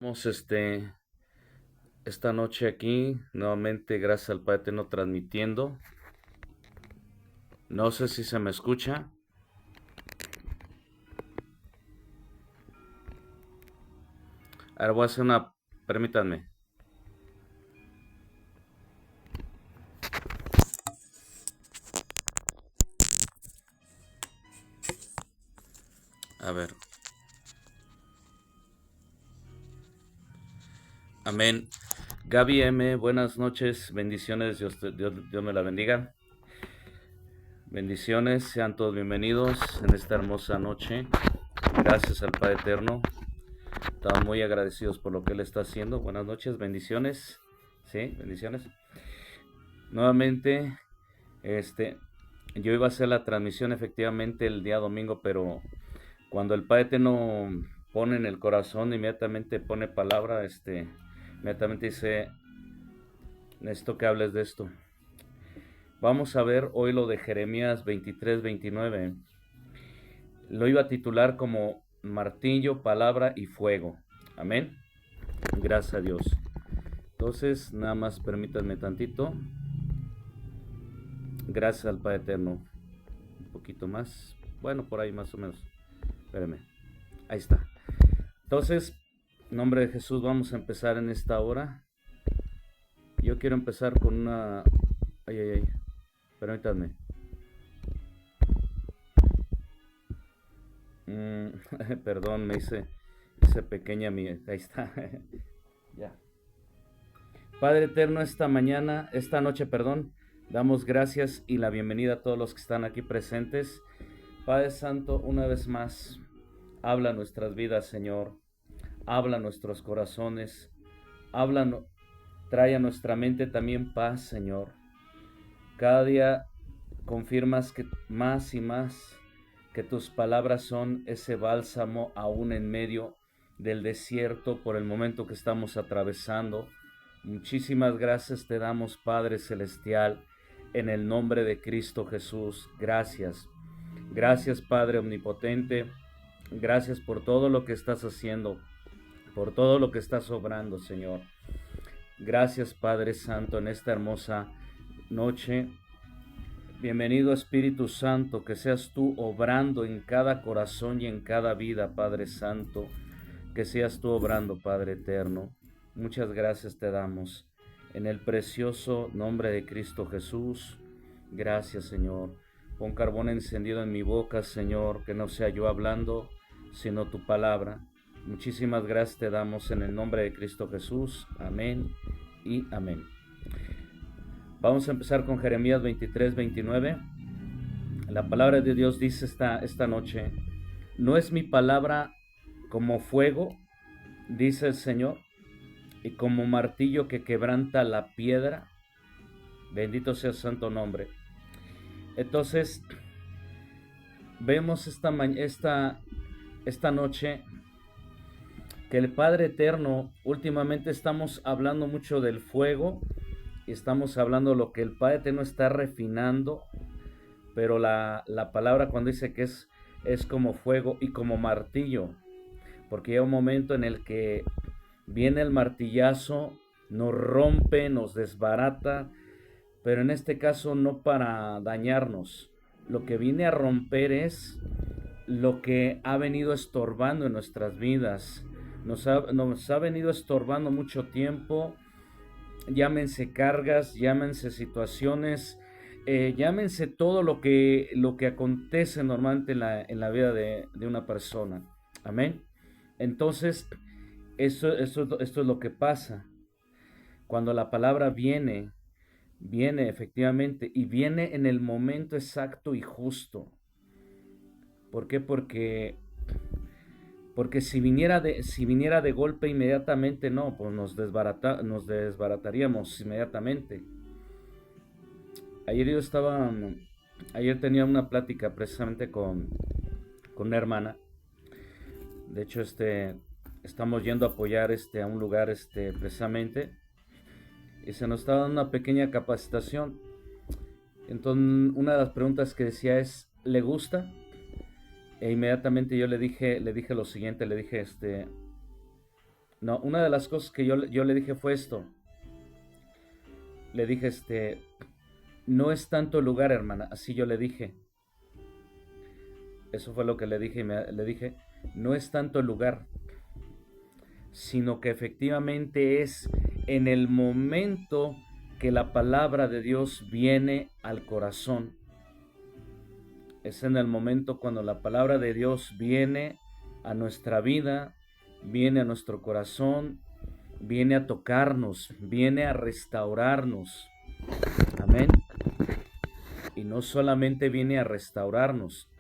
Estamos esta noche aquí, nuevamente gracias al Padre Eterno transmitiendo. No sé si se me escucha. Ahora voy a hacer una, permítanme. A ver, amén. Gaby M, buenas noches, bendiciones, Dios me la bendiga. Bendiciones, sean todos bienvenidos en esta hermosa noche. Gracias al Padre Eterno. Estamos muy agradecidos por lo que Él está haciendo. Buenas noches, bendiciones. Sí, bendiciones. Nuevamente, yo iba a hacer la transmisión efectivamente el día domingo, pero cuando el Padre Eterno pone en el corazón, inmediatamente pone palabra, inmediatamente dice, necesito que hables de esto. Vamos a ver hoy lo de Jeremías 23-29. Lo iba a titular como martillo, palabra y fuego. Amén. Gracias a Dios. Entonces, nada más permítanme tantito. Gracias al Padre Eterno. Un poquito más. Bueno, por ahí más o menos. Espérame. Ahí está. Entonces, en nombre de Jesús, vamos a empezar en esta hora. Yo quiero empezar con una... Ay, ay, ay. Permítanme. Perdón, hice pequeña mi... Ahí está. Ya. Padre eterno, esta noche, perdón, damos gracias y la bienvenida a todos los que están aquí presentes. Padre Santo, una vez más, habla nuestras vidas, Señor. Habla nuestros corazones. Habla, trae a nuestra mente también paz, Señor. Cada día confirmas que más y más que tus palabras son ese bálsamo aún en medio del desierto por el momento que estamos atravesando. Muchísimas gracias te damos, Padre Celestial, en el nombre de Cristo Jesús. Gracias. Gracias, Padre Omnipotente. Gracias por todo lo que estás haciendo, por todo lo que estás obrando, Señor. Gracias, Padre Santo, en esta hermosa noche. Bienvenido Espíritu Santo, que seas tú obrando en cada corazón y en cada vida, Padre Santo, que seas tú obrando, Padre Eterno. Muchas gracias te damos. En el precioso nombre de Cristo Jesús, gracias, Señor. Pon carbón encendido en mi boca, Señor, que no sea yo hablando, sino tu palabra. Muchísimas gracias te damos en el nombre de Cristo Jesús. Amén y amén. Vamos a empezar con Jeremías 23-29. La palabra de Dios dice esta noche, no es mi palabra como fuego, dice el Señor, y como martillo que quebranta la piedra. Bendito sea su santo nombre. Entonces, vemos esta noche que el Padre Eterno, últimamente estamos hablando mucho del fuego, y estamos hablando de lo que el Padre Eterno está refinando, pero la palabra cuando dice que es como fuego y como martillo, porque llega un momento en el que viene el martillazo, nos rompe, nos desbarata, pero en este caso no para dañarnos. Lo que viene a romper es lo que ha venido estorbando en nuestras vidas. Nos ha venido estorbando mucho tiempo, llámense cargas, llámense situaciones, llámense todo lo que acontece normalmente en la vida de una persona. Amén. Entonces, esto es lo que pasa. Cuando la palabra viene efectivamente y viene en el momento exacto y justo. ¿Por qué? Porque si viniera de golpe inmediatamente, no, pues nos desbarataríamos inmediatamente. Ayer yo estaba, ayer tenía una plática precisamente con una hermana. De hecho, estamos yendo a apoyar a un lugar precisamente y se nos estaba dando una pequeña capacitación. Entonces, una de las preguntas que decía es, ¿le gusta? E inmediatamente yo le dije lo siguiente, le dije, No, una de las cosas que yo le dije fue esto. Le dije, no es tanto el lugar, hermana. Así yo le dije. Eso fue lo que le dije. Le dije, no es tanto el lugar, sino que efectivamente es en el momento que la palabra de Dios viene al corazón. Es en el momento cuando la palabra de Dios viene a nuestra vida, viene a nuestro corazón, viene a tocarnos, viene a restaurarnos. Amén. Y no solamente viene a restaurarnos,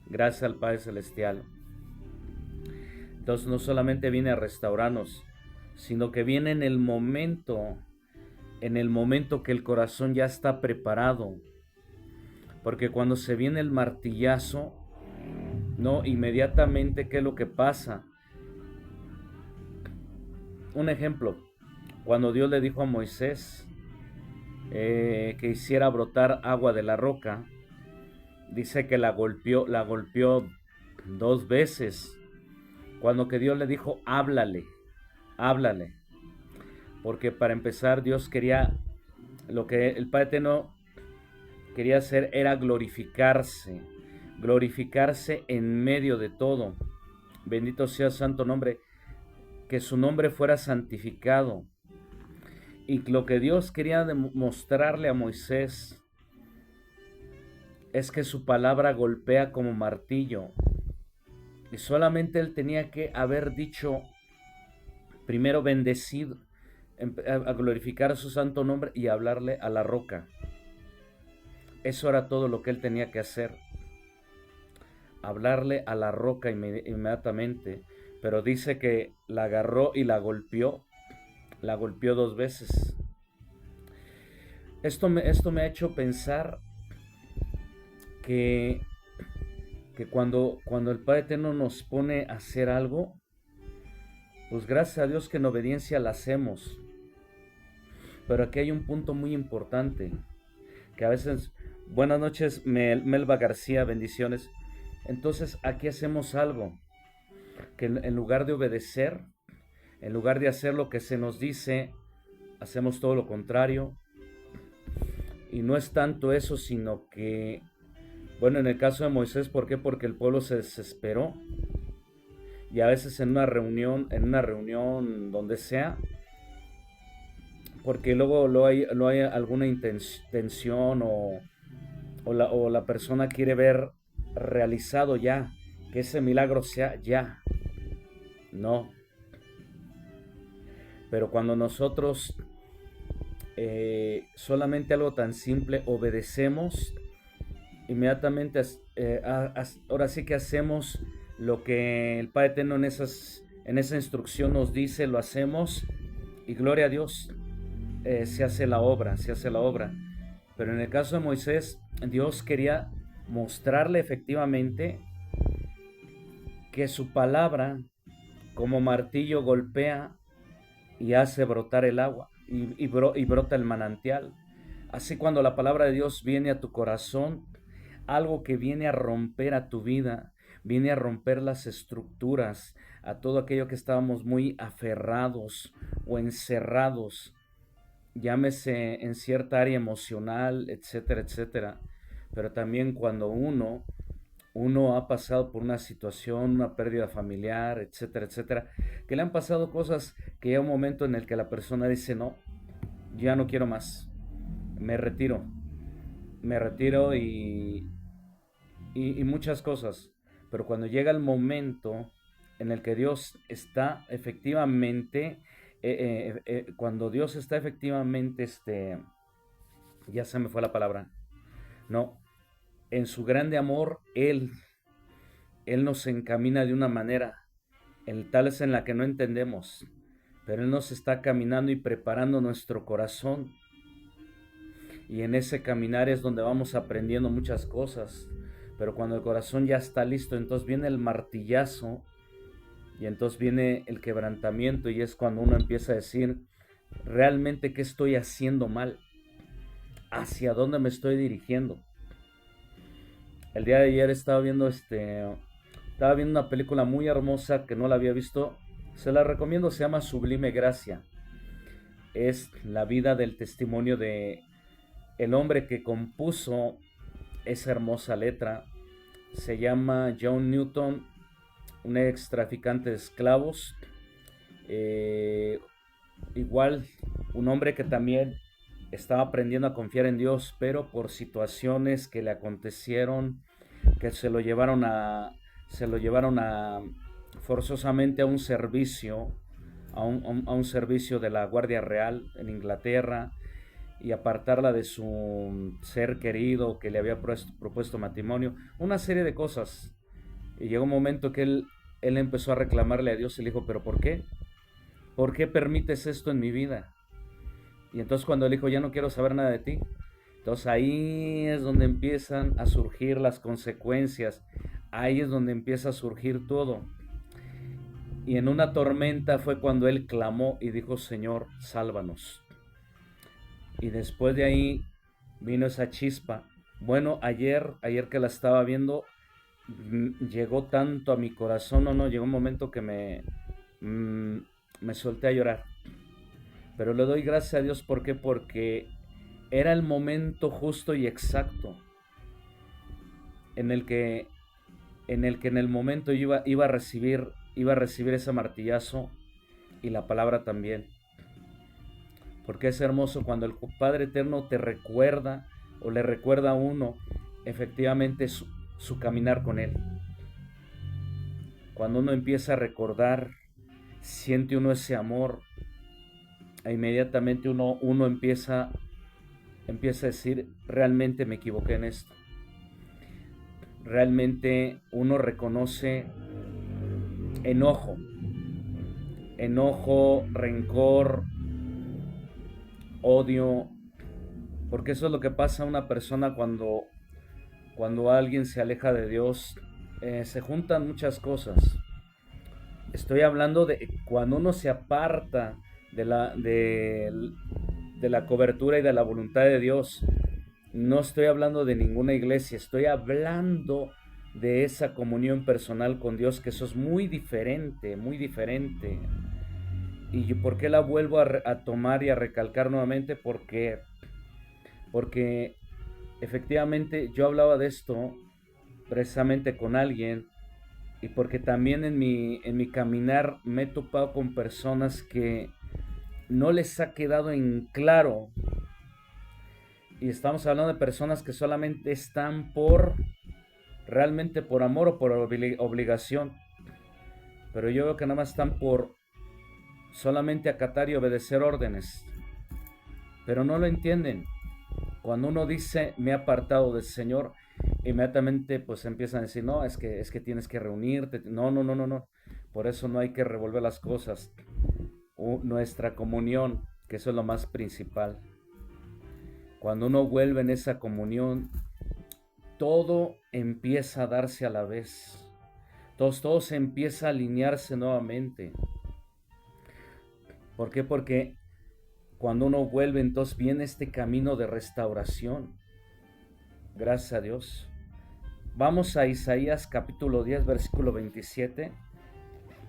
gracias al Padre Celestial. Entonces no solamente viene a restaurarnos, sino que viene en el momento que el corazón ya está preparado. Porque cuando se viene el martillazo, no, inmediatamente, ¿qué es lo que pasa? Un ejemplo, cuando Dios le dijo a Moisés que hiciera brotar agua de la roca, dice que la golpeó 2 veces. Cuando que Dios le dijo, háblale, porque para empezar Dios quería, lo que el Padre Eterno quería hacer era glorificarse en medio de todo. Bendito sea su santo nombre, que su nombre fuera santificado. Y lo que Dios quería mostrarle a Moisés es que su palabra golpea como martillo. Y solamente él tenía que haber dicho, primero bendecido, a glorificar su santo nombre y hablarle a la roca. Eso era todo lo que él tenía que hacer. Hablarle a la roca inmediatamente. Pero dice que la agarró y la golpeó 2 veces. Esto me ha hecho pensar que cuando el Padre Eterno nos pone a hacer algo, pues gracias a Dios que en obediencia la hacemos. Pero aquí hay un punto muy importante, que a veces, buenas noches Melba García, bendiciones. Entonces aquí hacemos algo, que en lugar de obedecer, en lugar de hacer lo que se nos dice, hacemos todo lo contrario. Y no es tanto eso, sino que, bueno, en el caso de Moisés, ¿por qué? Porque el pueblo se desesperó. Y a veces en una reunión donde sea, porque luego lo hay alguna intención o la persona quiere ver realizado ya, que ese milagro sea ya. No. Pero cuando nosotros solamente algo tan simple obedecemos, inmediatamente ahora sí que hacemos lo que el Padre Eterno en esa instrucción nos dice, lo hacemos y gloria a Dios, se hace la obra. Pero en el caso de Moisés, Dios quería mostrarle efectivamente que su palabra como martillo golpea y hace brotar el agua y brota el manantial. Así cuando la palabra de Dios viene a tu corazón, algo que viene a romper a tu vida, viene a romper las estructuras, a todo aquello que estábamos muy aferrados o encerrados, llámese en cierta área emocional, etcétera, etcétera. Pero también cuando uno ha pasado por una situación, una pérdida familiar, etcétera, etcétera, que le han pasado cosas que llega un momento en el que la persona dice, no, ya no quiero más, me retiro y muchas cosas. Pero cuando llega el momento en el que Dios está efectivamente, cuando Dios está efectivamente, ya se me fue la palabra, no, en su grande amor, Él nos encamina de una manera, tal es en la que no entendemos, pero Él nos está caminando y preparando nuestro corazón. Y en ese caminar es donde vamos aprendiendo muchas cosas. Pero cuando el corazón ya está listo, entonces viene el martillazo y entonces viene el quebrantamiento y es cuando uno empieza a decir, realmente qué estoy haciendo mal, hacia dónde me estoy dirigiendo. El día de ayer estaba viendo una película muy hermosa que no la había visto Se la recomiendo, se llama Sublime Gracia. Es la vida del testimonio de el hombre que compuso esa hermosa letra. Se llama John Newton, un ex traficante de esclavos. Igual, un hombre que también estaba aprendiendo a confiar en Dios, pero por situaciones que le acontecieron, que se lo llevaron a forzosamente a un servicio, a un servicio de la Guardia Real en Inglaterra, y apartarla de su ser querido que le había propuesto matrimonio, una serie de cosas. Y llegó un momento que él empezó a reclamarle a Dios y le dijo, pero ¿por qué? ¿Por qué permites esto en mi vida? Y entonces cuando él dijo, ya no quiero saber nada de ti, entonces ahí es donde empiezan a surgir las consecuencias, ahí es donde empieza a surgir todo. Y en una tormenta fue cuando él clamó y dijo, Señor, sálvanos. Y después de ahí vino esa chispa. Bueno, ayer que la estaba viendo, llegó tanto a mi corazón, llegó un momento que me solté a llorar. Pero le doy gracias a Dios, ¿por qué? Porque era el momento justo y exacto en el que en el momento yo iba a recibir ese martillazo y la palabra también. Porque es hermoso cuando el Padre Eterno te recuerda o le recuerda a uno efectivamente su caminar con Él. Cuando uno empieza a recordar, siente uno ese amor, e inmediatamente uno empieza a decir, realmente me equivoqué en esto. Realmente uno reconoce enojo, rencor, odio, porque eso es lo que pasa a una persona cuando alguien se aleja de Dios. Se juntan muchas cosas. Estoy hablando de cuando uno se aparta de la cobertura y de la voluntad de Dios. No estoy hablando de ninguna iglesia, estoy hablando de esa comunión personal con Dios, que eso es muy diferente, muy diferente. ¿Y por qué la vuelvo a tomar y a recalcar nuevamente? Porque efectivamente yo hablaba de esto precisamente con alguien, y porque también en mi caminar me he topado con personas que no les ha quedado en claro. Y estamos hablando de personas que solamente están realmente por amor o por obligación. Pero yo veo que nada más están por solamente acatar y obedecer órdenes. Pero no lo entienden. Cuando uno dice, me he apartado del Señor, inmediatamente pues empiezan a decir, no, es que tienes que reunirte. No. Por eso no hay que revolver las cosas. Nuestra comunión, que eso es lo más principal. Cuando uno vuelve en esa comunión, todo empieza a darse a la vez. Todo se empieza a alinearse nuevamente. ¿Por qué? Porque cuando uno vuelve, entonces viene este camino de restauración. Gracias a Dios. Vamos a Isaías capítulo 10, versículo 27.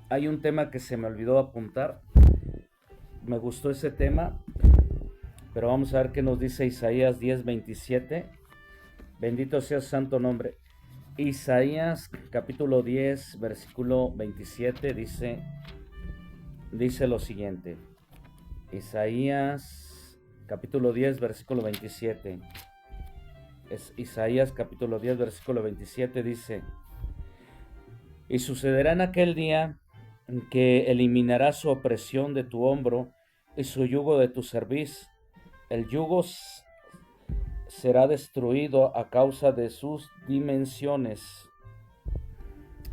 Hay un tema que se me olvidó apuntar. Me gustó ese tema. Pero vamos a ver qué nos dice Isaías 10, 27. Bendito sea su santo nombre. Isaías capítulo 10, versículo 27 dice lo siguiente. Isaías capítulo 10, versículo 27. Isaías capítulo 10, versículo 27 dice: y sucederá en aquel día que eliminará su opresión de tu hombro y su yugo de tu cerviz. El yugo será destruido a causa de sus dimensiones.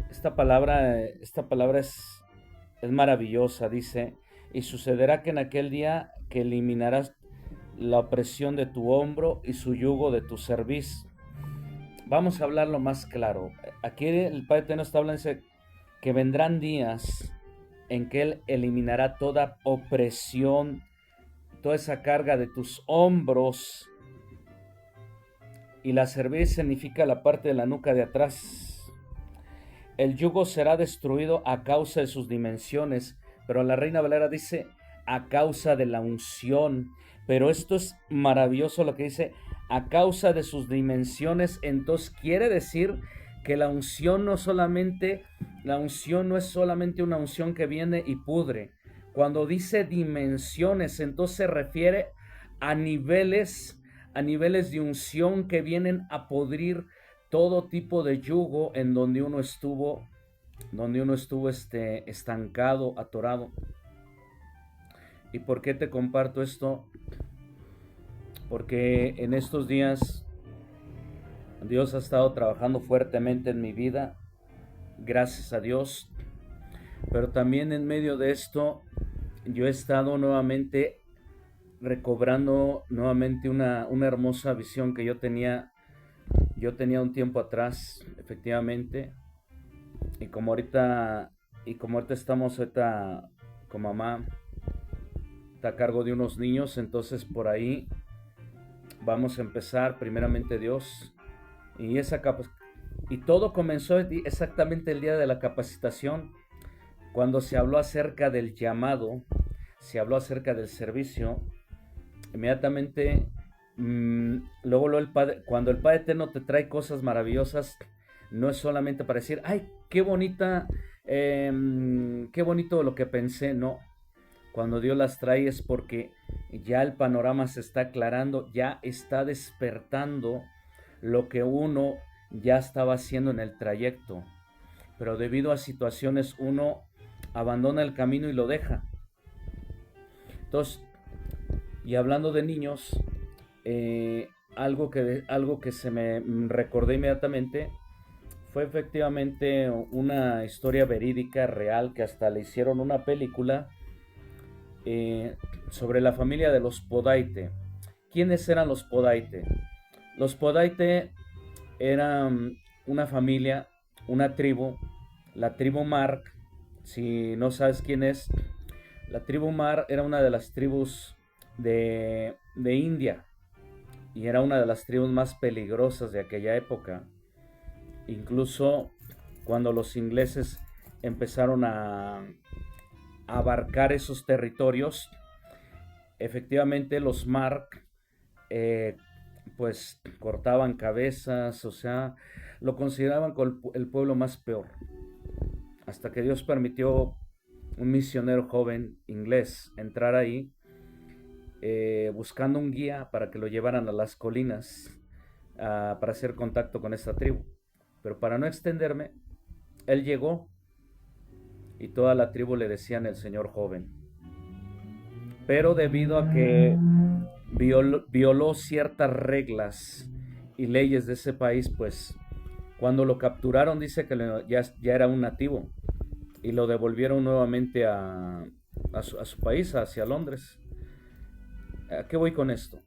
Esta palabra es maravillosa. Dice, y sucederá que en aquel día que eliminarás la opresión de tu hombro y su yugo de tu cerviz. Vamos a hablarlo más claro. Aquí el Padre Eterno está hablando que vendrán días en que Él eliminará toda opresión, toda esa carga de tus hombros. Y la cerviz significa la parte de la nuca de atrás. El yugo será destruido a causa de sus dimensiones. pero la Reina Valera dice a causa de la unción. Pero esto es maravilloso lo que dice, a causa de sus dimensiones. Entonces quiere decir que la unción no es solamente una unción que viene y pudre. Cuando dice dimensiones, entonces se refiere a niveles de unción que vienen a podrir todo tipo de yugo en donde uno estuvo estancado, atorado. ¿Y por qué te comparto esto? Porque en estos días Dios ha estado trabajando fuertemente en mi vida, gracias a Dios, pero también en medio de esto yo he estado nuevamente recobrando nuevamente una hermosa visión que yo tenía un tiempo atrás, efectivamente, y como ahorita estamos con mamá, está a cargo de unos niños, entonces por ahí vamos a empezar, primeramente Dios, y y todo comenzó exactamente el día de la capacitación, cuando se habló acerca del llamado, se habló acerca del servicio. Inmediatamente, luego cuando el Padre Eterno te trae cosas maravillosas, no es solamente para decir, ay, qué bonito lo que pensé, no. Cuando Dios las trae es porque ya el panorama se está aclarando, ya está despertando lo que uno ya estaba haciendo en el trayecto. Pero debido a situaciones uno abandona el camino y lo deja. Entonces, y hablando de niños, algo que se me recordó inmediatamente fue efectivamente una historia verídica, real, que hasta le hicieron una película sobre la familia de los Podaite. ¿Quiénes eran los Podaite? Los Podaite eran una familia, una tribu, la tribu Mark. Si no sabes quién es, la tribu Mar era una de las tribus de India y era una de las tribus más peligrosas de aquella época. Incluso cuando los ingleses empezaron a abarcar esos territorios, efectivamente los Mark pues cortaban cabezas, o sea, lo consideraban como el pueblo más peor. Hasta que Dios permitió un misionero joven inglés entrar ahí buscando un guía para que lo llevaran a las colinas para hacer contacto con esta tribu. Pero para no extenderme, él llegó y toda la tribu le decían el señor joven. Pero debido a que violó ciertas reglas y leyes de ese país, pues cuando lo capturaron dice que ya era un nativo y lo devolvieron nuevamente a su país, hacia Londres. ¿A qué voy con esto?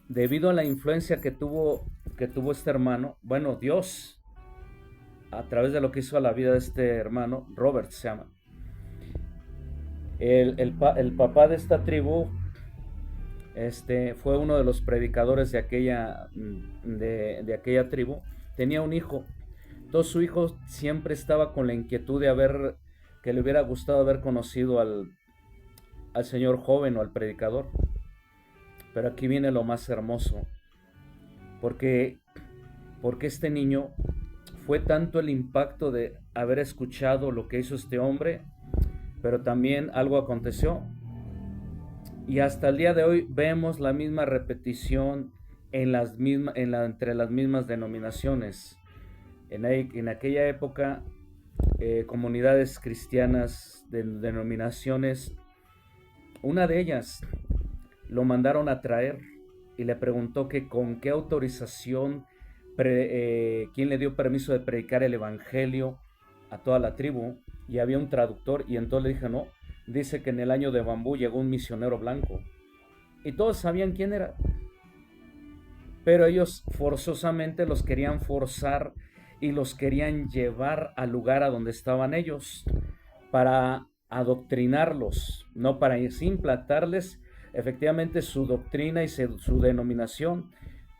Debido a la influencia que tuvo este hermano, bueno, Dios, a través de lo que hizo a la vida de este hermano, Robert se llama, el papá de esta tribu fue uno de los predicadores de aquella tribu, tenía un hijo. Entonces su hijo siempre estaba con la inquietud que le hubiera gustado haber conocido al señor joven o al predicador. Pero aquí viene lo más hermoso, porque este niño fue tanto el impacto de haber escuchado lo que hizo este hombre, pero también algo aconteció. Y hasta el día de hoy vemos la misma repetición entre las mismas denominaciones. En aquella época, comunidades cristianas de denominaciones, una de ellas lo mandaron a traer y le preguntó que con qué autorización, quién le dio permiso de predicar el evangelio a toda la tribu, y había un traductor, y entonces le dije, no, dice que en el año de Bambú llegó un misionero blanco, y todos sabían quién era, pero ellos forzosamente los querían forzar y los querían llevar al lugar a donde estaban ellos para adoctrinarlos, no para implantarles efectivamente su doctrina y su denominación.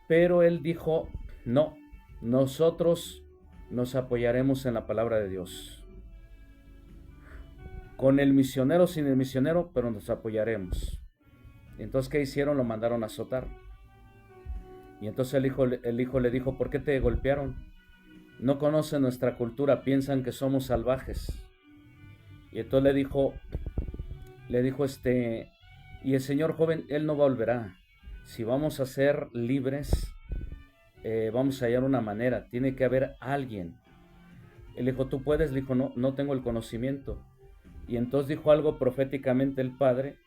Pero él dijo, no, nosotros nos apoyaremos en la palabra de Dios. con el misionero, sin el misionero, pero nos apoyaremos. Y entonces, ¿qué hicieron? Lo mandaron a azotar. Y entonces el hijo le dijo, ¿por qué te golpearon? No conocen nuestra cultura, piensan que somos salvajes. Y entonces le dijo y el señor joven, él no volverá. Si vamos a ser libres, vamos a hallar una manera, tiene que haber alguien. Él dijo, ¿tú puedes? Le dijo, no, no tengo el conocimiento. Y entonces dijo algo proféticamente el padre,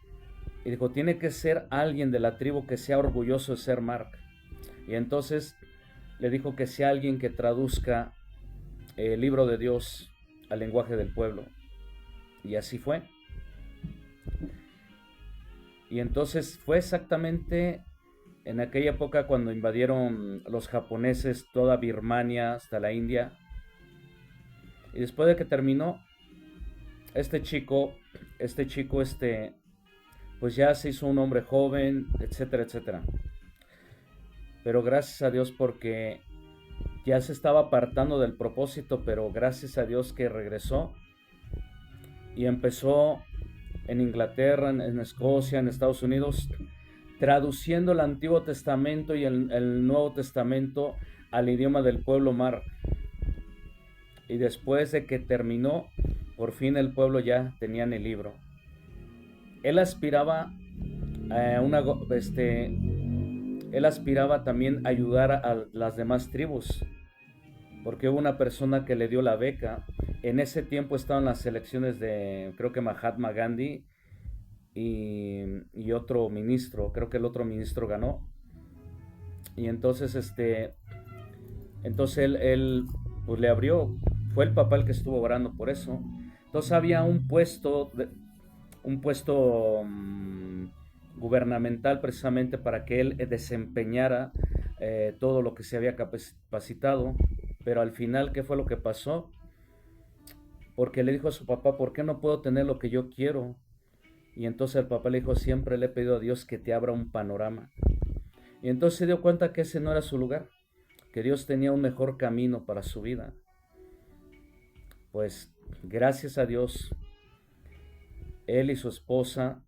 y dijo, tiene que ser alguien de la tribu que sea orgulloso de ser Mark. Y entonces le dijo que sea alguien que traduzca el libro de Dios al lenguaje del pueblo. Y así fue. Y entonces fue exactamente en aquella época cuando invadieron los japoneses toda Birmania hasta la India. Y después de que terminó, este chico, pues ya se hizo un hombre joven, etcétera, etcétera. Pero gracias a Dios porque ya se estaba apartando del propósito, pero gracias a Dios que regresó y empezó en Inglaterra, en Escocia, en Estados Unidos, traduciendo el Antiguo Testamento y el Nuevo Testamento al idioma del pueblo Mar. Y después de que terminó, por fin el pueblo ya tenían el libro. Él aspiraba a él aspiraba también a ayudar a las demás tribus, porque hubo una persona que le dio la beca. En ese tiempo estaban las elecciones de, creo que Mahatma Gandhi y otro ministro, creo que el otro ministro ganó. Y entonces él pues le abrió, fue el papá el que estuvo orando por eso. Entonces había un puesto gubernamental precisamente para que él desempeñara todo lo que se había capacitado. Pero al final, ¿qué fue lo que pasó? Porque le dijo a su papá, ¿por qué no puedo tener lo que yo quiero? Y entonces el papá le dijo, siempre le he pedido a Dios que te abra un panorama. Y entonces se dio cuenta que ese no era su lugar, que Dios tenía un mejor camino para su vida. Pues gracias a Dios, él y su esposa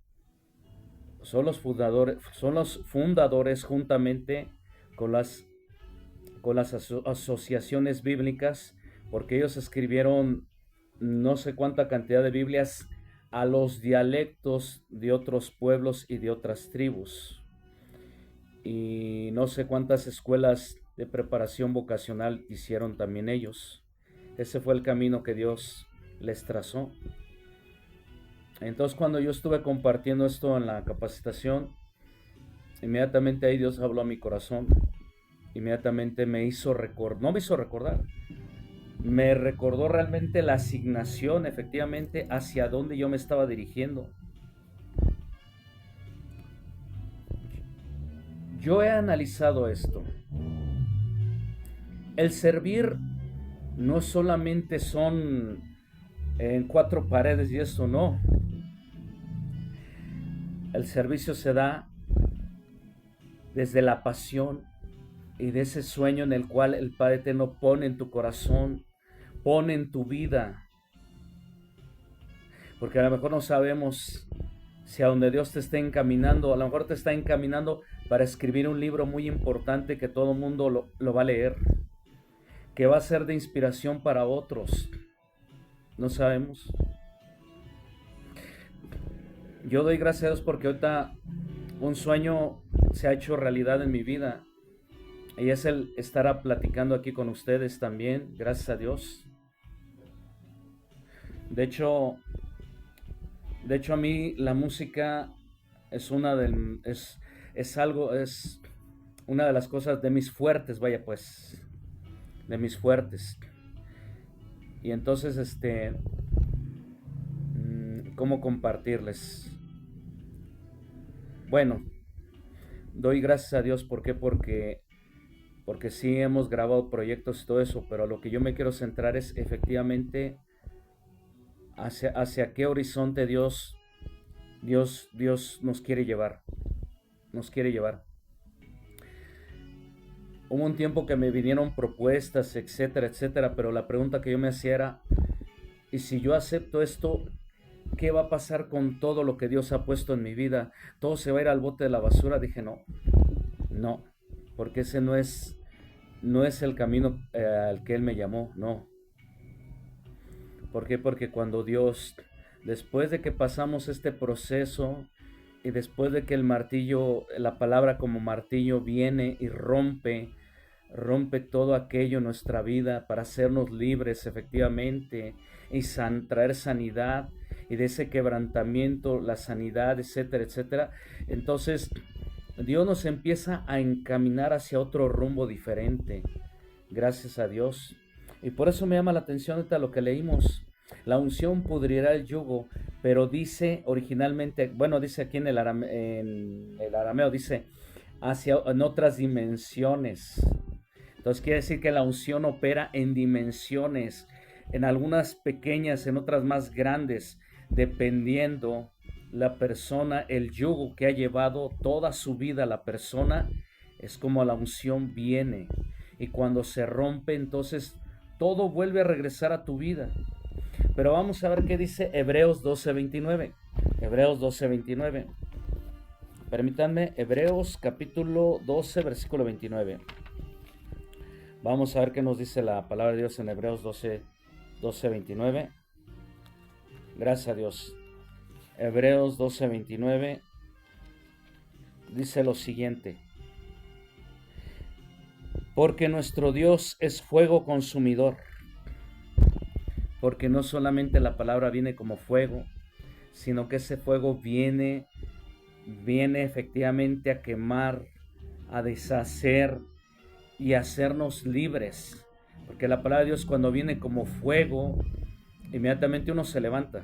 son los fundadores juntamente con las asociaciones bíblicas, porque ellos escribieron no sé cuánta cantidad de Biblias a los dialectos de otros pueblos y de otras tribus, y no sé cuántas escuelas de preparación vocacional hicieron también ellos. Ese fue el camino que Dios les trazó. Entonces, cuando yo estuve compartiendo esto en la capacitación, inmediatamente ahí Dios habló a mi corazón. Inmediatamente me hizo recordar, me recordó realmente la asignación, efectivamente, hacia dónde yo me estaba dirigiendo. Yo he analizado esto. El servir no solamente son en cuatro paredes y eso no. El servicio se da desde la pasión y de ese sueño en el cual el Padre Eterno pone en tu corazón, pone en tu vida. Porque a lo mejor no sabemos si a donde Dios te está encaminando, a lo mejor te está encaminando para escribir un libro muy importante que todo el mundo lo va a leer, que va a ser de inspiración para otros. No sabemos. Yo doy gracias a Dios porque ahorita un sueño se ha hecho realidad en mi vida, y es el estar platicando aquí con ustedes también, gracias a Dios. De hecho a mí la música es una de las cosas de mis fuertes, vaya pues, de mis fuertes. Y entonces ¿cómo compartirles? Bueno, doy gracias a Dios, ¿por qué? Porque sí hemos grabado proyectos y todo eso, pero a lo que yo me quiero centrar es efectivamente hacia qué horizonte Dios nos quiere llevar. Hubo un tiempo que me vinieron propuestas, etcétera, etcétera, pero la pregunta que yo me hacía era, ¿y si yo acepto esto, ¿qué va a pasar con todo lo que Dios ha puesto en mi vida? ¿Todo se va a ir al bote de la basura? Dije, no, no, porque ese no es el camino al que Él me llamó, no. ¿Por qué? Porque cuando Dios, después de que pasamos este proceso y después de que el martillo, la palabra como martillo viene y rompe todo aquello en nuestra vida para hacernos libres efectivamente y traer sanidad y de ese quebrantamiento, la sanidad, etcétera, etcétera. Entonces Dios nos empieza a encaminar hacia otro rumbo diferente, gracias a Dios. Y por eso me llama la atención ahorita lo que leímos. La unción pudrirá el yugo, pero dice originalmente, bueno, dice aquí en el arameo, dice en otras dimensiones. Entonces quiere decir que la unción opera en dimensiones, en algunas pequeñas, en otras más grandes, dependiendo la persona, el yugo que ha llevado toda su vida la persona, es como la unción viene. Y cuando se rompe, entonces todo vuelve a regresar a tu vida. Pero vamos a ver qué dice Hebreos 12:29. Hebreos 12:29. Permítanme, Hebreos capítulo 12, versículo 29. Vamos a ver qué nos dice la palabra de Dios en Hebreos 12:29. Gracias a Dios. Hebreos 12:29 dice lo siguiente. Porque nuestro Dios es fuego consumidor. Porque no solamente la palabra viene como fuego, sino que ese fuego viene efectivamente a quemar, a deshacer y a hacernos libres. Porque la palabra de Dios cuando viene como fuego, inmediatamente uno se levanta.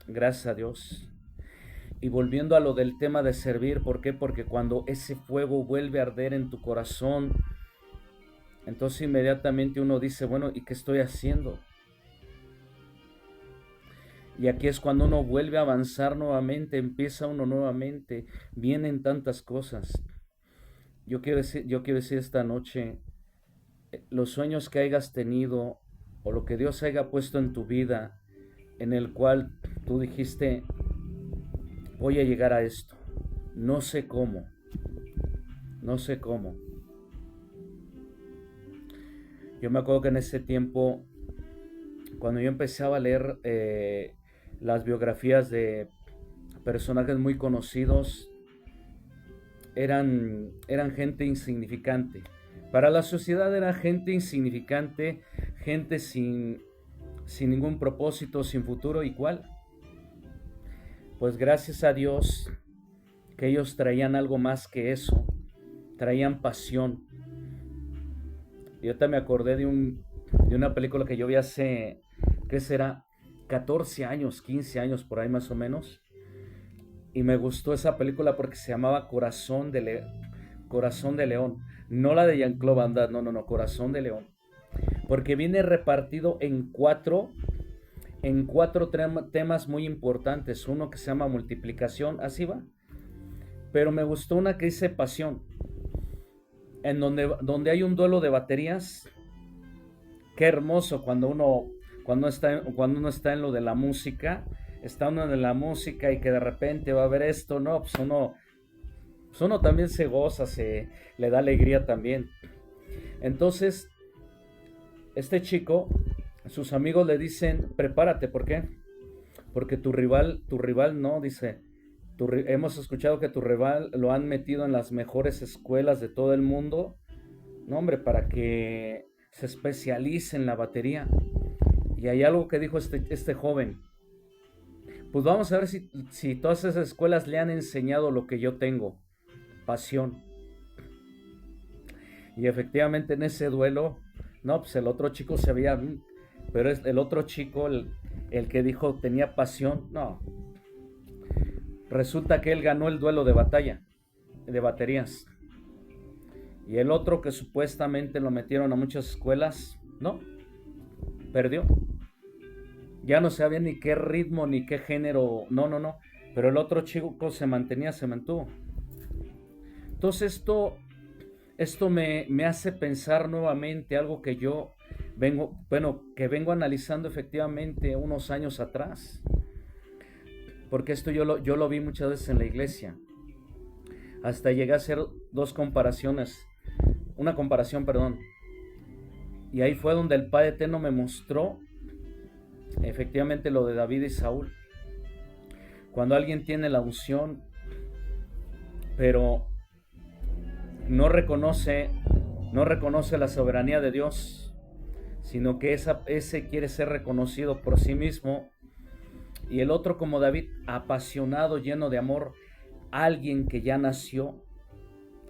Gracias a Dios. Y volviendo a lo del tema de servir, ¿por qué? Porque cuando ese fuego vuelve a arder en tu corazón, entonces inmediatamente uno dice, bueno, ¿y qué estoy haciendo? Y aquí es cuando uno vuelve a avanzar nuevamente, empieza uno nuevamente, vienen tantas cosas. Yo quiero decir esta noche, los sueños que hayas tenido o lo que Dios haya puesto en tu vida, en el cual tú dijiste, voy a llegar a esto, no sé cómo. Yo me acuerdo que en ese tiempo, cuando yo empezaba a leer las biografías de personajes muy conocidos, eran gente insignificante. Para la sociedad era gente insignificante, gente sin ningún propósito, sin futuro. ¿Y cuál? Pues gracias a Dios que ellos traían algo más que eso, traían pasión. Y ahorita me acordé de una película que yo vi hace, ¿qué será? 14 años, 15 años por ahí más o menos. Y me gustó esa película porque se llamaba Corazón de León. No la de Jean-Claude Van Damme, no, Corazón de León. Porque viene repartido en cuatro temas muy importantes. Uno que se llama multiplicación, así va. Pero me gustó una que dice pasión, en donde hay un duelo de baterías. Qué hermoso cuando uno está en lo de la música, está uno en la música y que de repente va a haber esto, no, pues uno también se goza, le da alegría también. Entonces, este chico, sus amigos le dicen, prepárate, ¿por qué? Porque tu rival no, dice, hemos escuchado que tu rival lo han metido en las mejores escuelas de todo el mundo, no hombre, para que se especialice en la batería. Y hay algo que dijo este joven, pues vamos a ver si todas esas escuelas le han enseñado lo que yo tengo, pasión. Y efectivamente en ese duelo, no, pues el otro chico se veía, pero el otro chico, el que dijo tenía pasión, no. Resulta que él ganó el duelo de baterías. Y el otro que supuestamente lo metieron a muchas escuelas, no, perdió. Ya no sabía ni qué ritmo ni qué género, no. Pero el otro chico se mantuvo. Entonces esto me hace pensar nuevamente algo que yo que vengo analizando efectivamente unos años atrás, porque esto yo lo vi muchas veces en la iglesia. Hasta llegué a hacer una comparación, perdón. Y ahí fue donde el Padre Eterno me mostró efectivamente lo de David y Saúl. Cuando alguien tiene la unción, pero no reconoce la soberanía de Dios, sino que ese quiere ser reconocido por sí mismo, y el otro como David, apasionado, lleno de amor, alguien que ya nació,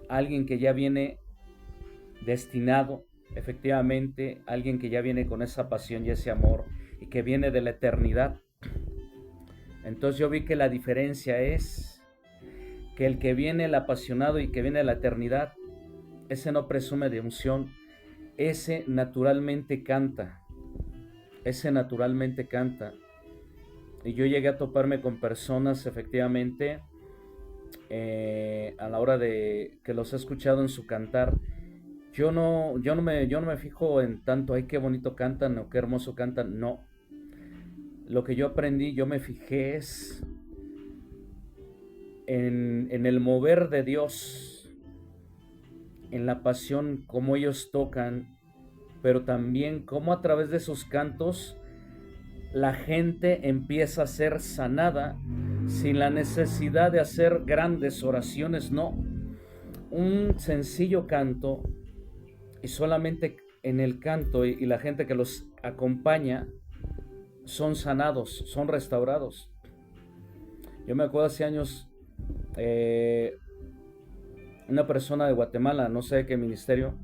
alguien que ya viene destinado, efectivamente, alguien que ya viene con esa pasión y ese amor, y que viene de la eternidad. Entonces yo vi que la diferencia es que el que viene el apasionado y que viene de la eternidad, ese no presume de unción, ese naturalmente canta, y yo llegué a toparme con personas efectivamente a la hora de que los he escuchado en su cantar. Yo no me fijo en tanto, ay, qué bonito cantan o qué hermoso cantan, no. Lo que yo aprendí, yo me fijé es en el mover de Dios, en la pasión, cómo ellos tocan, pero también cómo a través de sus cantos la gente empieza a ser sanada sin la necesidad de hacer grandes oraciones, no. Un sencillo canto, y solamente en el canto y la gente que los acompaña son sanados, son restaurados. Yo me acuerdo hace años, una persona de Guatemala, no sé de qué ministerio,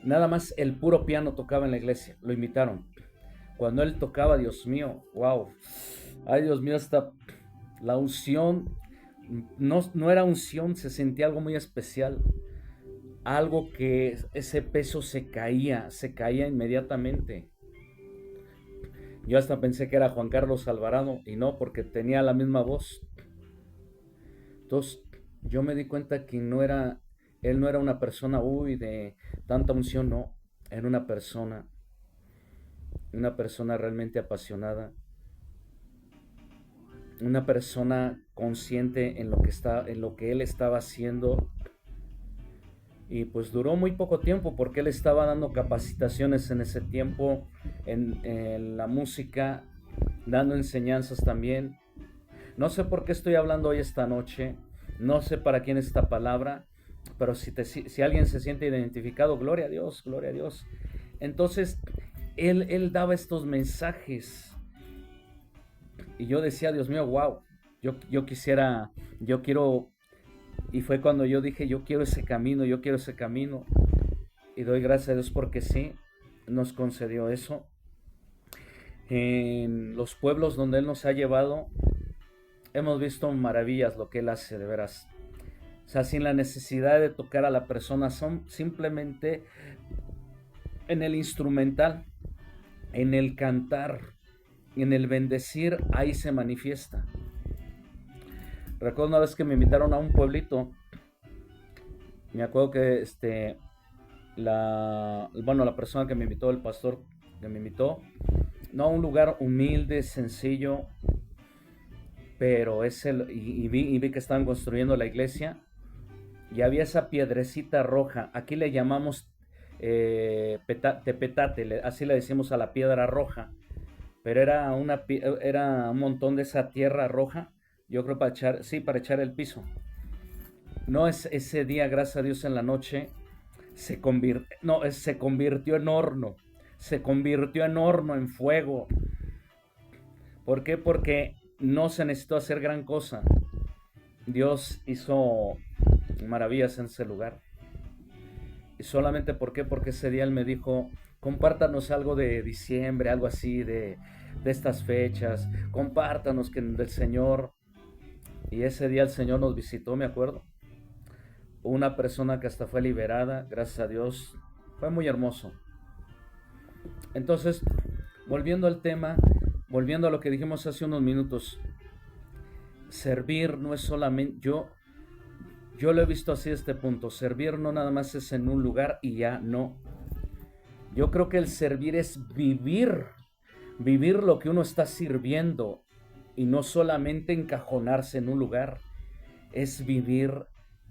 nada más el puro piano tocaba en la iglesia, lo invitaron. Cuando él tocaba, Dios mío, wow, ay Dios mío, hasta la unción, no era unción, se sentía algo muy especial, algo que ese peso se caía inmediatamente. Yo hasta pensé que era Juan Carlos Alvarado, y no, porque tenía la misma voz. Entonces yo me di cuenta que él no era una persona, de tanta unción, no, era una persona realmente apasionada, una persona consciente en lo que él estaba haciendo. Y pues duró muy poco tiempo, porque él estaba dando capacitaciones en ese tiempo en la música, dando enseñanzas también. No sé por qué estoy hablando hoy esta noche, no sé para quién es esta palabra, pero si alguien se siente identificado, gloria a Dios, gloria a Dios. Entonces él daba estos mensajes y yo decía, Dios mío, wow, yo quiero. Y fue cuando yo dije, yo quiero ese camino. Y doy gracias a Dios porque sí, nos concedió eso. En los pueblos donde Él nos ha llevado, hemos visto maravillas lo que Él hace, de veras. O sea, sin la necesidad de tocar a la persona, son simplemente en el instrumental, en el cantar, en el bendecir, ahí se manifiesta. Recuerdo una vez que me invitaron a un pueblito. Me acuerdo que la persona que me invitó, el pastor que me invitó, no, a un lugar humilde, sencillo, pero vi que estaban construyendo la iglesia y había esa piedrecita roja. Aquí le llamamos tepetate, así le decimos a la piedra roja, pero era un montón de esa tierra roja. Yo creo para echar el piso. No, ese día, gracias a Dios, en la noche se convirtió en horno. Se convirtió en horno, en fuego. ¿Por qué? Porque no se necesitó hacer gran cosa. Dios hizo maravillas en ese lugar. Y solamente porque ese día Él me dijo, compártanos algo de diciembre, algo así de estas fechas. Compártanos del Señor. Y ese día el Señor nos visitó, me acuerdo. Una persona que hasta fue liberada, gracias a Dios. Fue muy hermoso. Entonces, volviendo al tema, volviendo a lo que dijimos hace unos minutos, servir no es solamente, yo lo he visto así, este punto, servir no nada más es en un lugar y ya, no. Yo creo que el servir es vivir lo que uno está sirviendo y no solamente encajonarse en un lugar, es vivir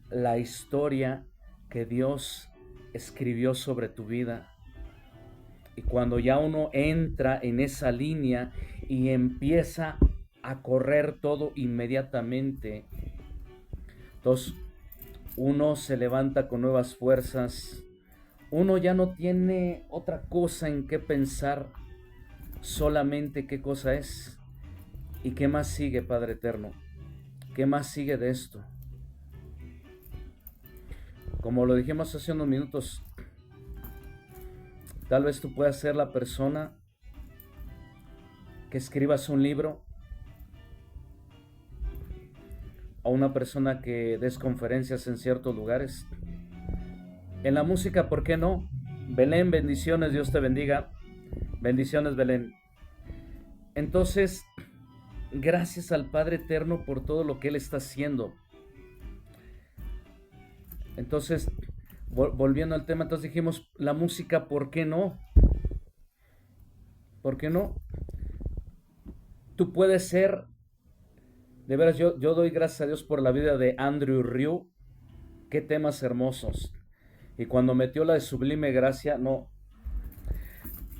la historia que Dios escribió sobre tu vida. Y cuando ya uno entra en esa línea y empieza a correr todo inmediatamente, entonces uno se levanta con nuevas fuerzas, uno ya no tiene otra cosa en qué pensar, solamente qué cosa es y qué más sigue, Padre Eterno, qué más sigue de esto. Como lo dijimos hace unos minutos, tal vez tú puedas ser la persona que escribas un libro, o una persona que des conferencias en ciertos lugares. En la música, ¿por qué no? Belén, bendiciones, Dios te bendiga. Bendiciones, Belén. Entonces, gracias al Padre Eterno por todo lo que Él está haciendo. Entonces, volviendo al tema, entonces dijimos, la música, ¿por qué no? ¿Por qué no? Tú puedes ser, de veras, yo doy gracias a Dios por la vida de Andrew Ryu. Qué temas hermosos. Y cuando metió la de Sublime Gracia, no.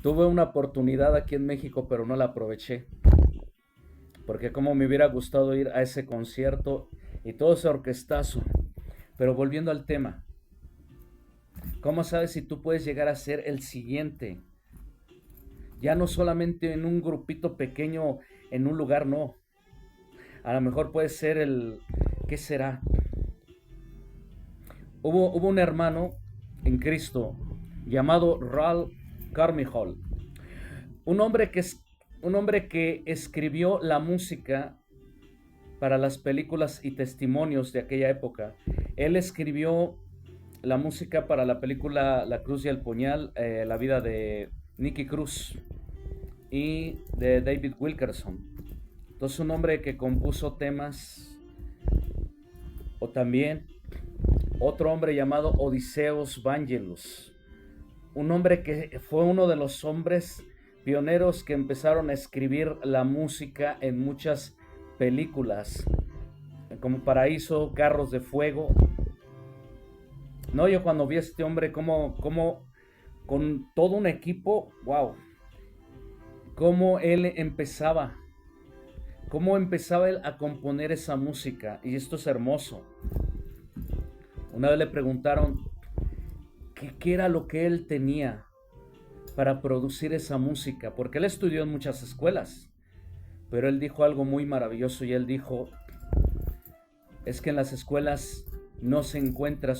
Tuve una oportunidad aquí en México, pero no la aproveché. Porque como me hubiera gustado ir a ese concierto y todo ese orquestazo. Pero volviendo al tema, ¿cómo sabes si tú puedes llegar a ser el siguiente? Ya no solamente en un grupito pequeño, en un lugar, no. A lo mejor puede ser el... ¿Qué será? Hubo un hermano en Cristo llamado Ralph Carmichael, un hombre que escribió la música para las películas y testimonios de aquella época. Él escribió la música para la película La Cruz y el Puñal, la vida de Nicky Cruz y de David Wilkerson. Entonces, un hombre que compuso temas, o también otro hombre llamado Odiseus Vangelis, un hombre que fue uno de los hombres pioneros que empezaron a escribir la música en muchas películas, como Paraíso, Carros de Fuego. No, yo cuando vi a este hombre como con todo un equipo, wow, cómo empezaba él a componer esa música, y esto es hermoso. Una vez le preguntaron qué era lo que él tenía para producir esa música, porque él estudió en muchas escuelas, pero él dijo algo muy maravilloso, y él dijo, es que en las escuelas no se encuentra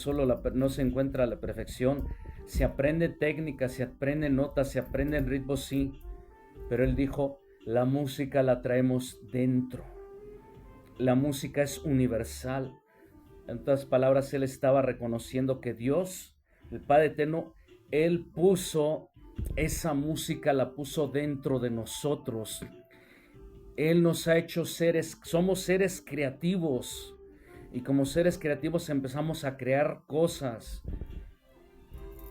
no se encuentra la perfección, se aprende técnica, se aprende notas, se aprende ritmos, sí, pero él dijo, la música la traemos dentro, la música es universal. En otras palabras, él estaba reconociendo que Dios, el Padre Eterno, Él puso esa música, la puso dentro de nosotros. Él nos ha hecho somos seres creativos. Y como seres creativos empezamos a crear cosas.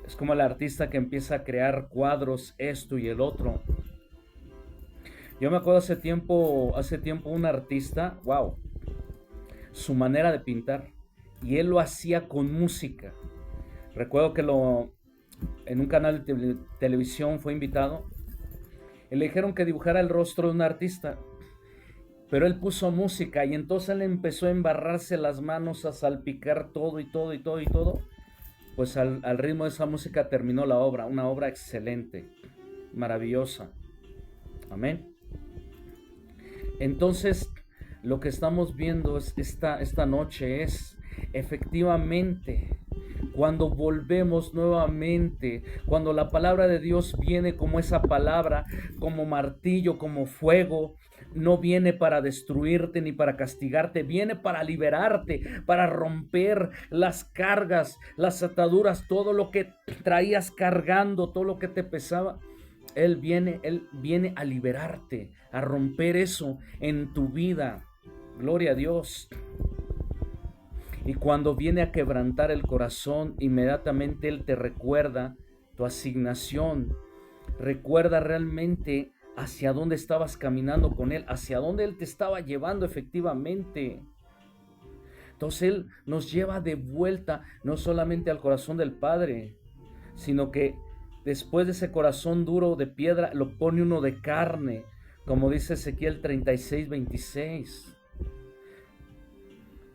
Es como el artista que empieza a crear cuadros, esto y el otro. Yo me acuerdo hace tiempo un artista, wow, su manera de pintar. Y él lo hacía con música. Recuerdo que en un canal de televisión fue invitado y le dijeron que dibujara el rostro de un artista, pero él puso música, y entonces él empezó a embarrarse las manos, a salpicar todo y todo y todo y todo. Pues al ritmo de esa música terminó la obra, una obra excelente, maravillosa. Amén. Entonces, lo que estamos viendo esta noche es efectivamente cuando volvemos nuevamente, cuando la palabra de Dios viene como esa palabra, como martillo, como fuego, no viene para destruirte ni para castigarte, viene para liberarte, para romper las cargas, las ataduras, todo lo que traías cargando, todo lo que te pesaba. Él viene a liberarte, a romper eso en tu vida. Gloria a Dios. Y cuando viene a quebrantar el corazón, inmediatamente Él te recuerda tu asignación. Recuerda realmente hacia dónde estabas caminando con Él, hacia dónde Él te estaba llevando efectivamente. Entonces Él nos lleva de vuelta no solamente al corazón del Padre, sino que después de ese corazón duro de piedra lo pone uno de carne, como dice Ezequiel 36:26.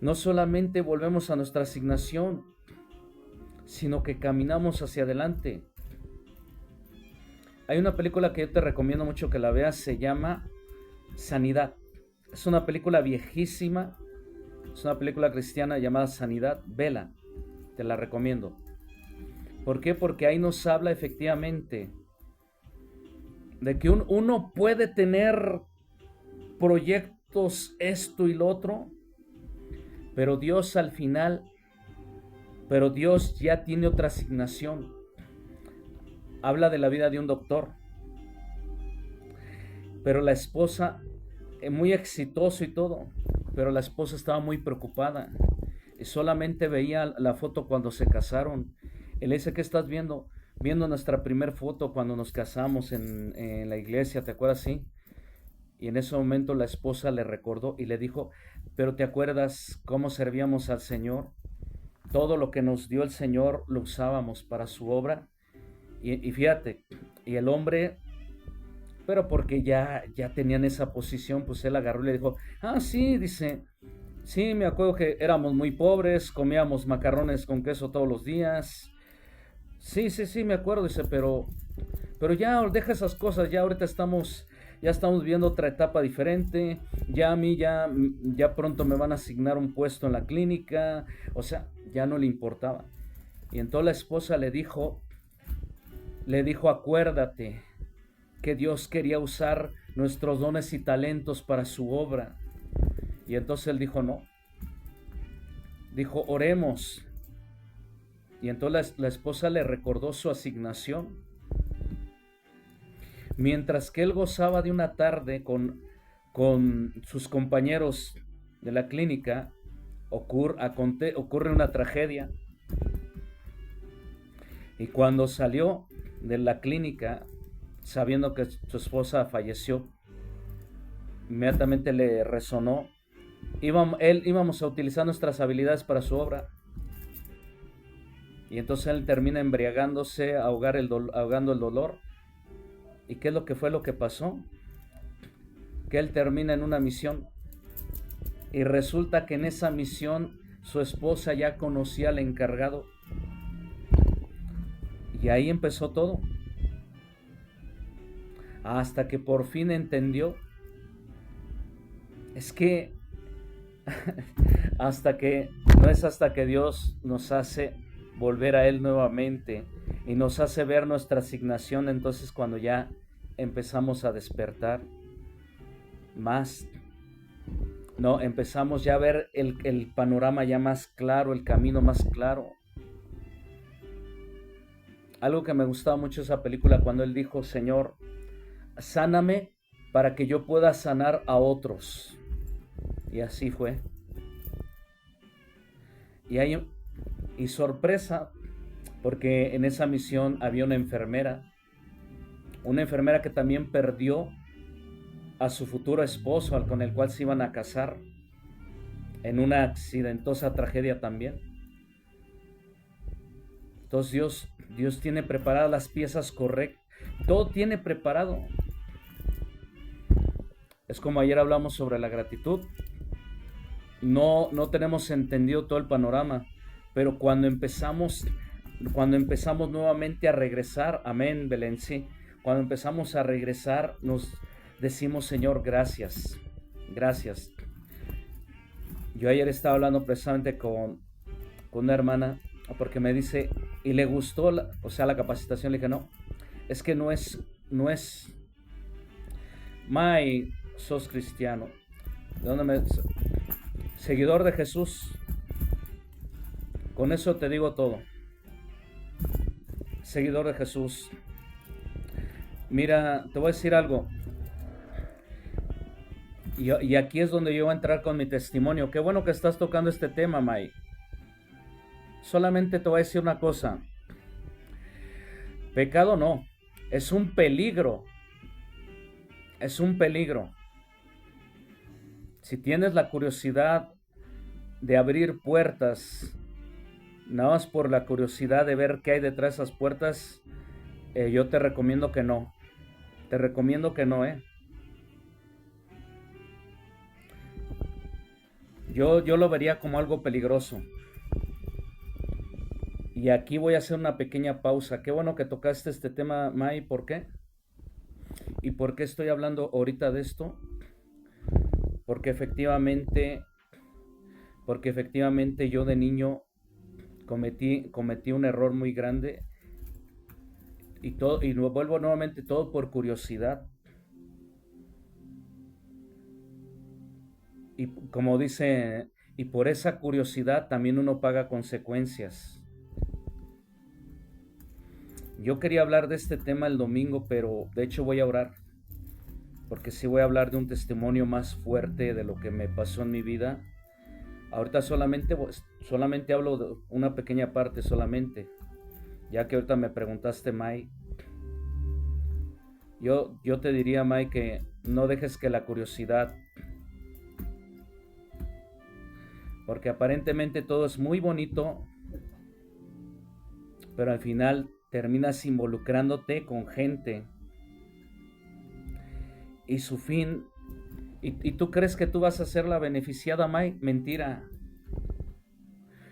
No solamente volvemos a nuestra asignación, sino que caminamos hacia adelante. Hay una película que yo te recomiendo mucho que la veas, se llama Sanidad. Es una película viejísima, es una película cristiana llamada Sanidad. Vela, te la recomiendo. ¿Por qué? Porque ahí nos habla efectivamente de que uno puede tener proyectos, esto y lo otro, pero Dios al final, pero Dios ya tiene otra asignación. Habla de la vida de un doctor, pero la esposa, muy exitoso y todo, pero la esposa estaba muy preocupada y solamente veía la foto cuando se casaron. Él le dice: ¿qué estás viendo? Viendo nuestra primer foto cuando nos casamos en la iglesia, ¿te acuerdas? Sí. Y en ese momento la esposa le recordó y le dijo: ¿pero te acuerdas cómo servíamos al Señor? Todo lo que nos dio el Señor lo usábamos para su obra. Y fíjate, y el hombre, pero porque ya tenían esa posición, pues él agarró y le dijo: sí, dice, sí, me acuerdo que éramos muy pobres, comíamos macarrones con queso todos los días. Sí, me acuerdo, dice, pero ya deja esas cosas, ya ahorita ya estamos viendo otra etapa diferente, ya a mí ya pronto me van a asignar un puesto en la clínica, o sea, ya no le importaba. Y entonces la esposa le dijo: acuérdate que Dios quería usar nuestros dones y talentos para su obra. Y entonces él dijo: no. Dijo: oremos. Y entonces la esposa le recordó su asignación. Mientras que él gozaba de una tarde con sus compañeros de la clínica, ocurre una tragedia. Y cuando salió de la clínica, sabiendo que su esposa falleció, inmediatamente le resonó. Íbamos a utilizar nuestras habilidades para su obra. Y entonces él termina embriagándose, ahogando el dolor. ¿Y qué es lo que pasó? Que él termina en una misión. Y resulta que en esa misión su esposa ya conocía al encargado. Y ahí empezó todo. Hasta que por fin entendió. Es que no es hasta que Dios nos hace volver a Él nuevamente y nos hace ver nuestra asignación, entonces cuando ya empezamos a despertar más, no, empezamos ya a ver el panorama ya más claro, el camino más claro. Algo que me gustaba mucho de esa película, cuando él dijo: Señor, sáname para que yo pueda sanar a otros. Y así fue. Y sorpresa, porque en esa misión había una enfermera que también perdió a su futuro esposo, con el cual se iban a casar, en una accidentosa tragedia también. Entonces Dios tiene preparadas las piezas correctas, todo tiene preparado. Es como ayer hablamos sobre la gratitud. No tenemos entendido todo el panorama, pero cuando empezamos nuevamente a regresar, amén, Belén, sí, cuando empezamos a regresar, nos decimos: Señor, gracias. Yo ayer estaba hablando precisamente con una hermana, porque me dice, y le gustó la capacitación. Le dije: no, es que no es, sos cristiano, ¿de dónde seguidor de Jesús? Con eso te digo todo. Seguidor de Jesús. Mira, te voy a decir algo. Y aquí es donde yo voy a entrar con mi testimonio. Qué bueno que estás tocando este tema, May. Solamente te voy a decir una cosa. Pecado no, es un peligro, es un peligro. Si tienes la curiosidad de abrir puertas, nada más por la curiosidad de ver qué hay detrás de esas puertas, yo te recomiendo que no. Te recomiendo que no, Yo lo vería como algo peligroso. Y aquí voy a hacer una pequeña pausa. Qué bueno que tocaste este tema, Mai. ¿Por qué? ¿Y por qué estoy hablando ahorita de esto? Porque efectivamente, porque efectivamente yo de niño cometí un error muy grande y vuelvo nuevamente todo por curiosidad. Y como dice, y por esa curiosidad también uno paga consecuencias. Yo quería hablar de este tema el domingo, pero de hecho voy a orar, porque sí voy a hablar de un testimonio más fuerte de lo que me pasó en mi vida. Ahorita solamente hablo de una pequeña parte solamente, ya que ahorita me preguntaste, Mai. Yo te diría, Mai, que no dejes que la curiosidad, porque aparentemente todo es muy bonito, pero al final terminas involucrándote con gente y su fin, y tú crees que tú vas a ser la beneficiada, Mai. Mentira,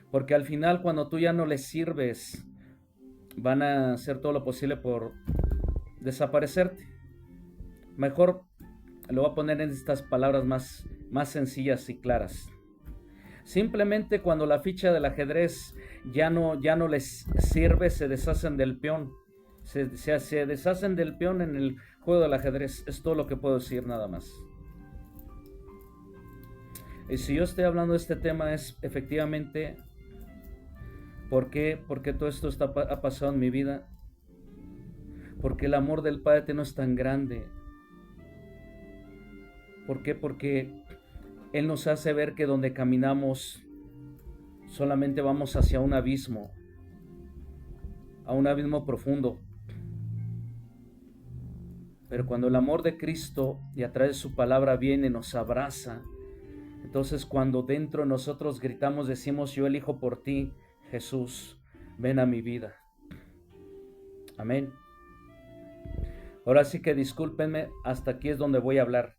porque al final cuando tú ya no les sirves, van a hacer todo lo posible por desaparecerte. Mejor lo voy a poner en estas palabras más sencillas y claras. Simplemente cuando la ficha del ajedrez ya no les sirve, se deshacen del peón. Se deshacen del peón en el juego del ajedrez. Es todo lo que puedo decir, nada más. Y si yo estoy hablando de este tema es efectivamente ¿por qué todo esto ha pasado en mi vida? Porque el amor del Padre no es tan grande. ¿Por qué? Porque Él nos hace ver que donde caminamos solamente vamos hacia un abismo, a un abismo profundo. Pero cuando el amor de Cristo y a través de su palabra viene, nos abraza, entonces cuando dentro de nosotros gritamos, decimos, yo elijo por ti, Jesús, ven a mi vida. Amén. Ahora sí que discúlpenme, hasta aquí es donde voy a hablar.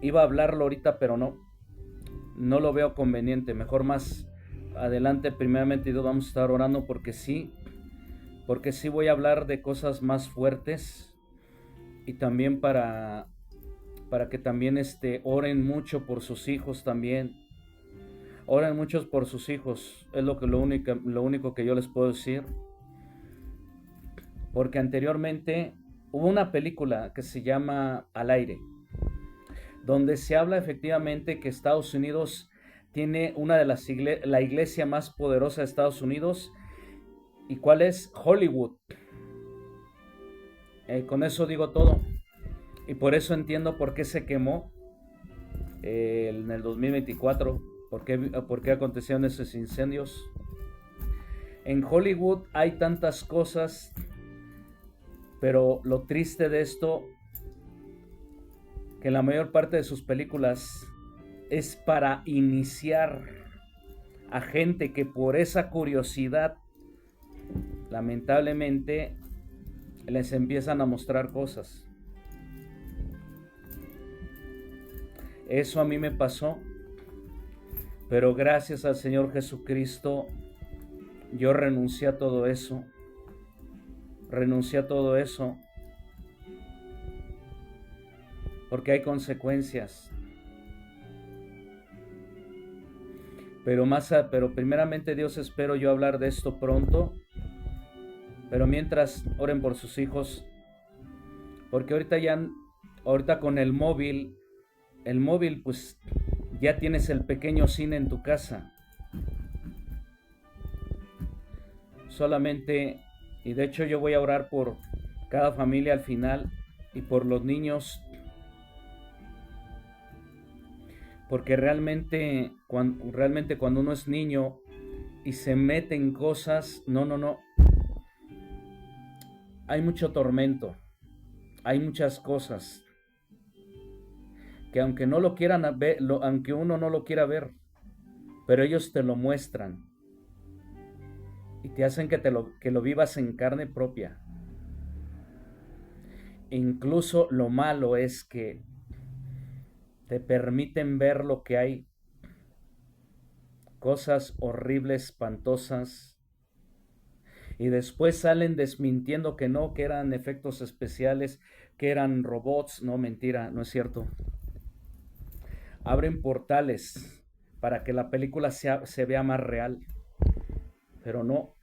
Iba a hablarlo ahorita, pero no lo veo conveniente. Mejor más adelante, primeramente Dios, vamos a estar orando porque sí voy a hablar de cosas más fuertes y también para que también oren mucho por sus hijos también. Oren muchos por sus hijos, es lo único que yo les puedo decir. Porque anteriormente hubo una película que se llama Al aire, donde se habla efectivamente que Estados Unidos tiene una de la iglesia más poderosa de Estados Unidos. ¿Y cuál es? Hollywood. Con eso digo todo. Y por eso entiendo por qué se quemó en el 2024, por qué acontecieron esos incendios. En Hollywood hay tantas cosas, pero lo triste de esto, que la mayor parte de sus películas es para iniciar a gente que por esa curiosidad, lamentablemente, les empiezan a mostrar cosas. Eso a mí me pasó, pero gracias al Señor Jesucristo, yo renuncié a todo eso. Porque hay consecuencias. Pero primeramente, Dios, espero yo hablar de esto pronto. Pero mientras, oren por sus hijos, porque ahorita con el móvil pues ya tienes el pequeño cine en tu casa. Solamente, y de hecho yo voy a orar por cada familia al final y por los niños, porque realmente cuando uno es niño y se mete en cosas, no, hay mucho tormento, hay muchas cosas que aunque no lo quieran ver, aunque uno no lo quiera ver, pero ellos te lo muestran y te hacen que lo vivas en carne propia. E incluso lo malo es que te permiten ver lo que hay, cosas horribles, espantosas, y después salen desmintiendo que no, que eran efectos especiales, que eran robots. No, mentira, no es cierto. Abren portales para que la película se vea más real, pero no,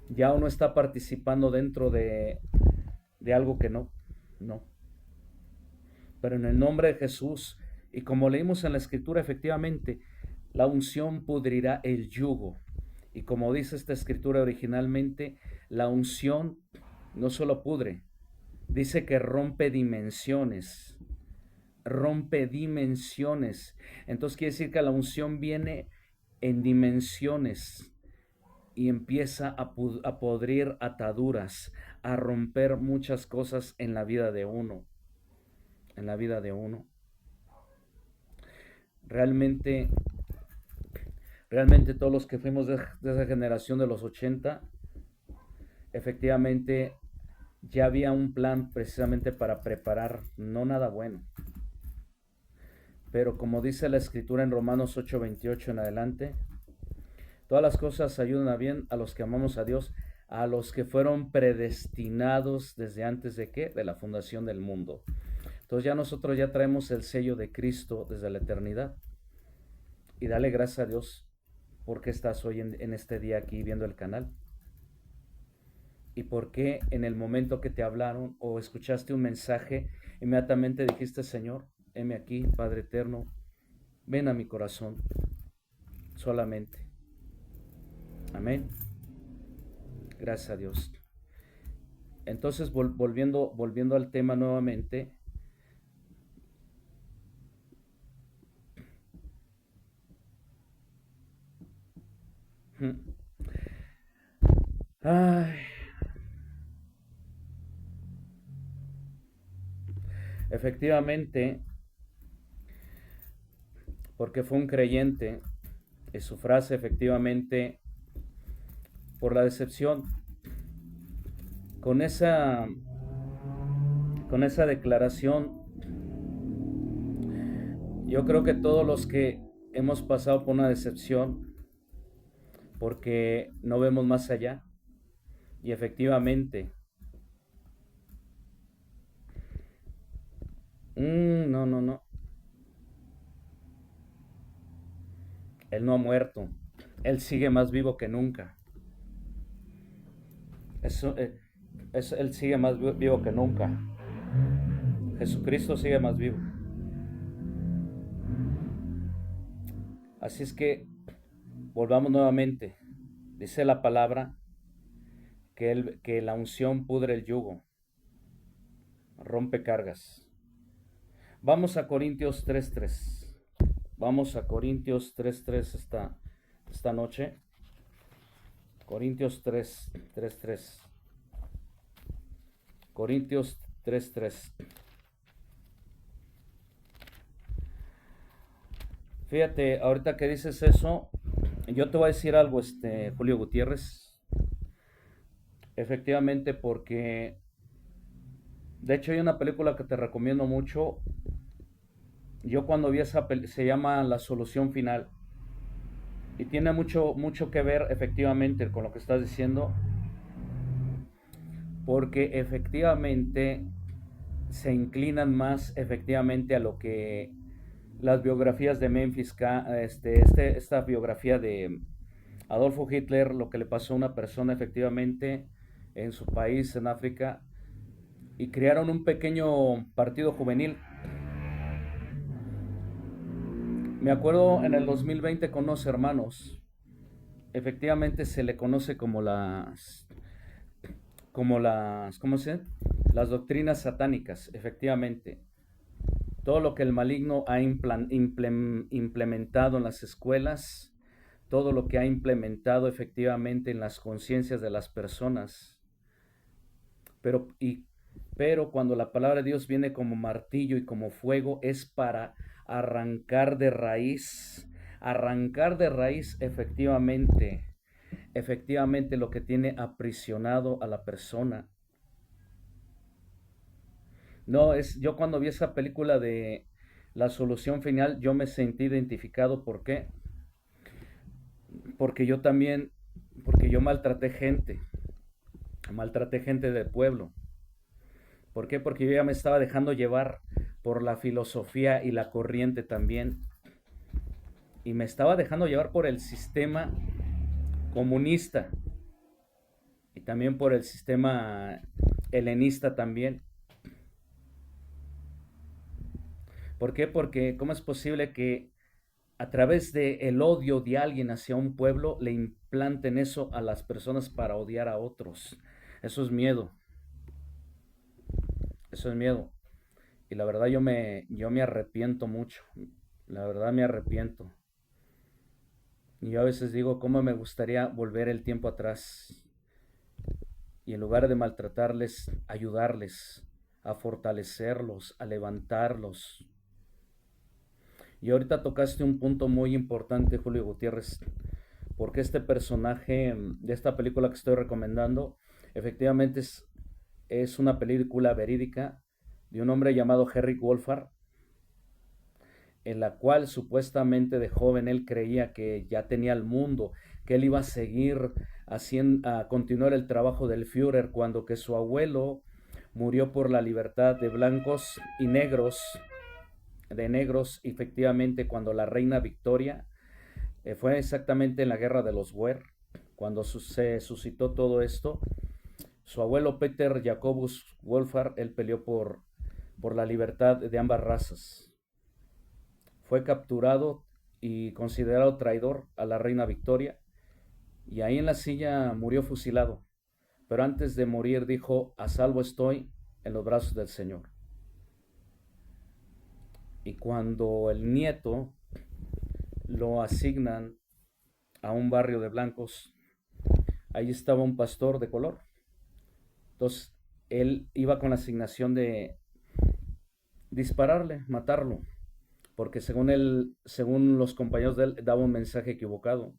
ya uno está participando dentro de algo que no, no. Pero en el nombre de Jesús, y como leímos en la escritura, efectivamente, la unción pudrirá el yugo. Y como dice esta escritura originalmente, la unción no solo pudre, dice que rompe dimensiones, rompe dimensiones. Entonces quiere decir que la unción viene en dimensiones y empieza a podrir ataduras, a romper muchas cosas en la vida de uno, en la vida de uno. Realmente, realmente todos los que fuimos de esa generación de los 80, efectivamente ya había un plan precisamente para preparar, no nada bueno. Pero como dice la escritura en Romanos 8:28 en adelante, todas las cosas ayudan a bien a los que amamos a Dios, a los que fueron predestinados desde antes de qué, de la fundación del mundo. Entonces ya nosotros ya traemos el sello de Cristo desde la eternidad. Y dale gracias a Dios porque estás hoy en este día aquí viendo el canal. Y porque en el momento que te hablaron o escuchaste un mensaje, inmediatamente dijiste: Señor, heme aquí, Padre eterno, ven a mi corazón solamente. Amén. Gracias a Dios. Entonces, volviendo al tema nuevamente, ay, efectivamente, porque fue un creyente, y su frase efectivamente, por la decepción, con esa declaración, yo creo que todos los que hemos pasado por una decepción, porque no vemos más allá, y efectivamente, no, no, no, Él no ha muerto, Él sigue más vivo que nunca. Eso, Él sigue más vivo que nunca. Jesucristo sigue más vivo. Así es que volvamos nuevamente. Dice la palabra que la unción pudre el yugo, rompe cargas. Vamos a Corintios 3:3. Vamos a Corintios 3:3 esta noche. Corintios 3:3. Corintios 3:3. Fíjate, ahorita que dices eso, yo te voy a decir algo, Julio Gutiérrez. Efectivamente, porque de hecho hay una película que te recomiendo mucho. Yo cuando vi esa película, se llama La Solución Final, y tiene mucho, mucho que ver efectivamente con lo que estás diciendo, porque efectivamente se inclinan más efectivamente a lo que las biografías de Memphis, esta biografía de Adolfo Hitler, lo que le pasó a una persona efectivamente en su país, en África, y crearon un pequeño partido juvenil. Me acuerdo en el 2020 con unos hermanos, efectivamente se le conoce ¿cómo se llama? Las doctrinas satánicas, efectivamente. Todo lo que el maligno ha implementado en las escuelas, todo lo que ha implementado efectivamente en las conciencias de las personas, pero, pero cuando la palabra de Dios viene como martillo y como fuego, es para arrancar de raíz efectivamente lo que tiene aprisionado a la persona. No, yo cuando vi esa película de La Solución Final, yo me sentí identificado. ¿Por qué? Porque yo también, porque yo maltraté gente del pueblo. ¿Por qué? Porque yo ya me estaba dejando llevar por la filosofía y la corriente también. Y me estaba dejando llevar por el sistema comunista y también por el sistema helenista también. ¿Por qué? Porque ¿cómo es posible que a través del odio de alguien hacia un pueblo le implanten eso a las personas para odiar a otros? Eso es miedo, eso es miedo. Y la verdad yo me arrepiento mucho, la verdad me arrepiento. Y yo a veces digo, ¿cómo me gustaría volver el tiempo atrás? Y en lugar de maltratarles, ayudarles, a fortalecerlos, a levantarlos. Y ahorita tocaste un punto muy importante, Julio Gutiérrez, porque este personaje de esta película que estoy recomendando, efectivamente es una película verídica de un hombre llamado Henry Wolfhard, en la cual supuestamente de joven él creía que ya tenía el mundo, que él iba a seguir a continuar el trabajo del Führer, cuando que su abuelo murió por la libertad de blancos y negros, efectivamente cuando la reina Victoria fue exactamente en la guerra de los Boer, cuando se suscitó todo esto. Su abuelo Peter Jacobus Wolfhard, él peleó por la libertad de ambas razas. Fue capturado y considerado traidor a la reina Victoria, y ahí en la silla murió fusilado. Pero antes de morir dijo, a salvo estoy en los brazos del Señor. Y cuando el nieto lo asignan a un barrio de blancos, ahí estaba un pastor de color. Entonces él iba con la asignación de dispararle, matarlo, porque según los compañeros de él, daba un mensaje equivocado.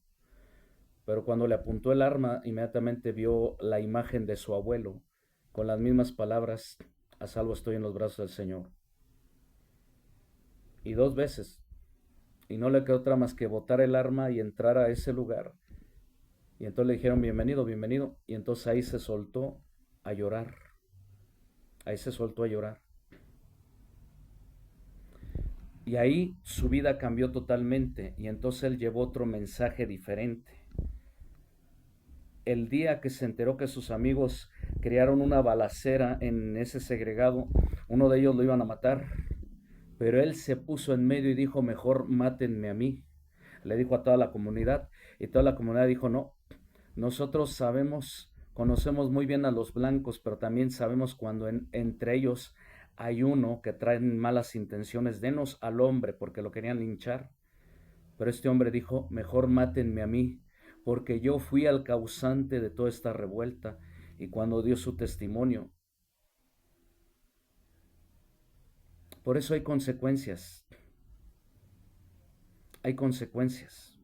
Pero cuando le apuntó el arma, inmediatamente vio la imagen de su abuelo, con las mismas palabras, a salvo estoy en los brazos del Señor. Y dos veces, y no le quedó otra más que botar el arma y entrar a ese lugar. Y entonces le dijeron, bienvenido, bienvenido. Y entonces ahí se soltó a llorar. Ahí se soltó a llorar. Y ahí su vida cambió totalmente. Y entonces él llevó otro mensaje diferente. El día que se enteró que sus amigos crearon una balacera en ese segregado, uno de ellos lo iban a matar. Pero él se puso en medio y dijo, mejor mátenme a mí. Le dijo a toda la comunidad. Y toda la comunidad dijo, no, nosotros conocemos muy bien a los blancos, pero también sabemos cuando entre ellos hay uno que trae malas intenciones, denos al hombre, porque lo querían linchar. Pero este hombre dijo, mejor mátenme a mí, porque yo fui el causante de toda esta revuelta. Y cuando dio su testimonio, por eso hay consecuencias, hay consecuencias.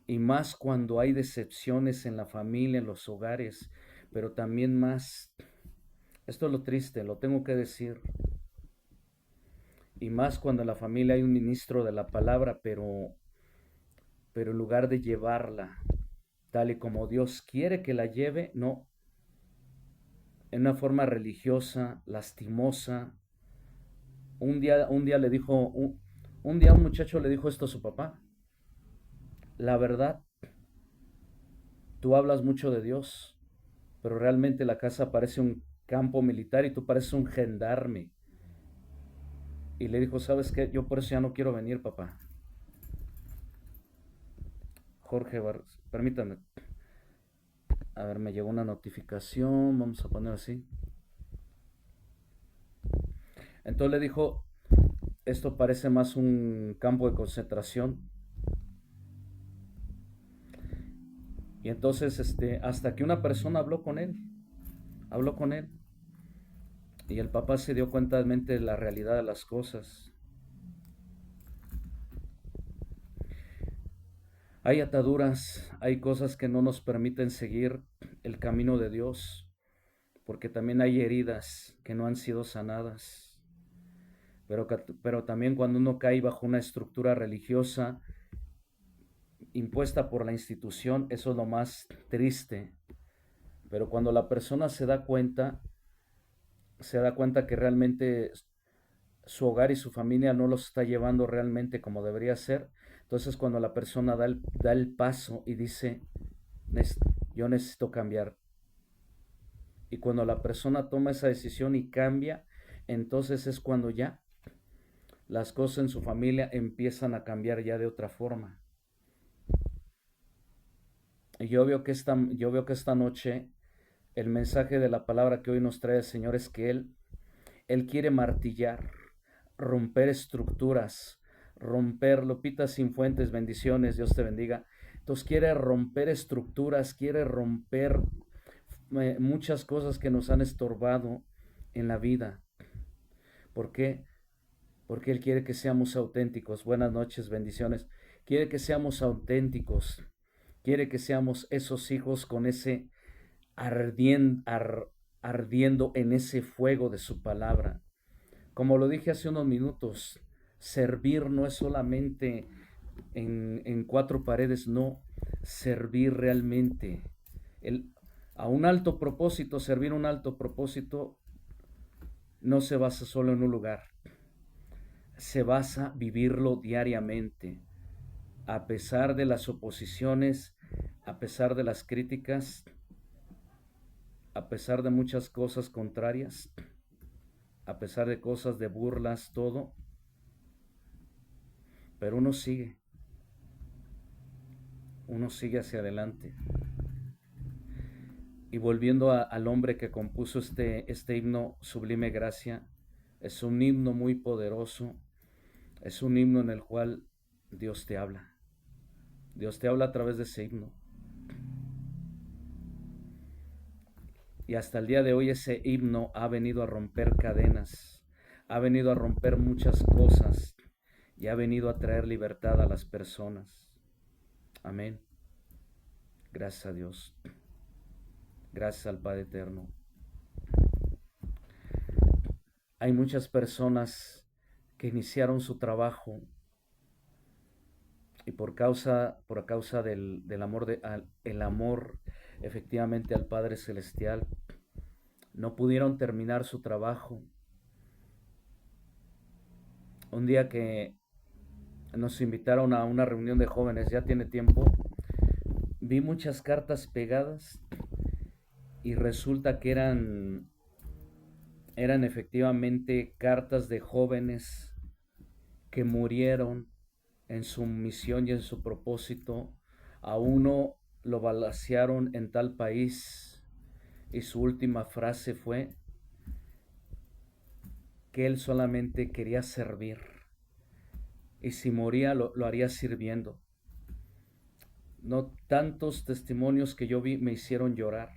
Y más cuando hay decepciones en la familia, en los hogares, pero también más, esto es lo triste, lo tengo que decir, y más cuando en la familia hay un ministro de la palabra, pero en lugar de llevarla tal y como Dios quiere que la lleve, no, en una forma religiosa, lastimosa. Un día le dijo, un día un muchacho le dijo esto a su papá, la verdad, tú hablas mucho de Dios, pero realmente la casa parece un campo militar y tú pareces un gendarme. Y le dijo, ¿sabes qué? Yo por eso ya no quiero venir, papá. Jorge Barros, permítame. A ver, me llegó una notificación, vamos a poner así. Entonces le dijo, esto parece más un campo de concentración. Y entonces, hasta que una persona habló con él, Habló con él y el papá se dio cuenta de la realidad de las cosas. Hay ataduras, hay cosas que no nos permiten seguir el camino de Dios, porque también hay heridas que no han sido sanadas. Pero también cuando uno cae bajo una estructura religiosa impuesta por la institución, eso es lo más triste. Pero cuando la persona se da cuenta que realmente su hogar y su familia no los está llevando realmente como debería ser, entonces cuando la persona da el paso y dice, yo necesito cambiar. Y cuando la persona toma esa decisión y cambia, entonces es cuando ya las cosas en su familia empiezan a cambiar ya de otra forma. Y yo veo que esta noche el mensaje de la palabra que hoy nos trae el Señor es que Él quiere martillar, romper estructuras, romper, Lupita Fuentes, bendiciones, Dios te bendiga. Entonces quiere romper estructuras, quiere romper muchas cosas que nos han estorbado en la vida. ¿Por qué? Porque Él quiere que seamos auténticos. Buenas noches, bendiciones. Quiere que seamos auténticos. Quiere que seamos esos hijos con ese ardiendo en ese fuego de su palabra. Como lo dije hace unos minutos, servir no es solamente en cuatro paredes, no, servir realmente. A un alto propósito, servir un alto propósito, no se basa solo en un lugar, se basa vivirlo diariamente, a pesar de las oposiciones, a pesar de las críticas, a pesar de muchas cosas contrarias, a pesar de cosas de burlas, todo, pero uno sigue hacia adelante. Y volviendo al hombre que compuso este himno, Sublime Gracia, es un himno muy poderoso, es un himno en el cual Dios te habla. Dios te habla a través de ese himno. Y hasta el día de hoy ese himno ha venido a romper cadenas, ha venido a romper muchas cosas y ha venido a traer libertad a las personas. Amén. Gracias a Dios. Gracias al Padre Eterno. Hay muchas personas que iniciaron su trabajo y por causa del amor, el amor efectivamente al Padre Celestial, no pudieron terminar su trabajo. Un día que nos invitaron a una reunión de jóvenes, ya tiene tiempo, vi muchas cartas pegadas y resulta que eran efectivamente cartas de jóvenes que murieron en su misión y en su propósito. A uno lo balacearon en tal país y su última frase fue que él solamente quería servir y si moría lo haría sirviendo. No, tantos testimonios que yo vi me hicieron llorar,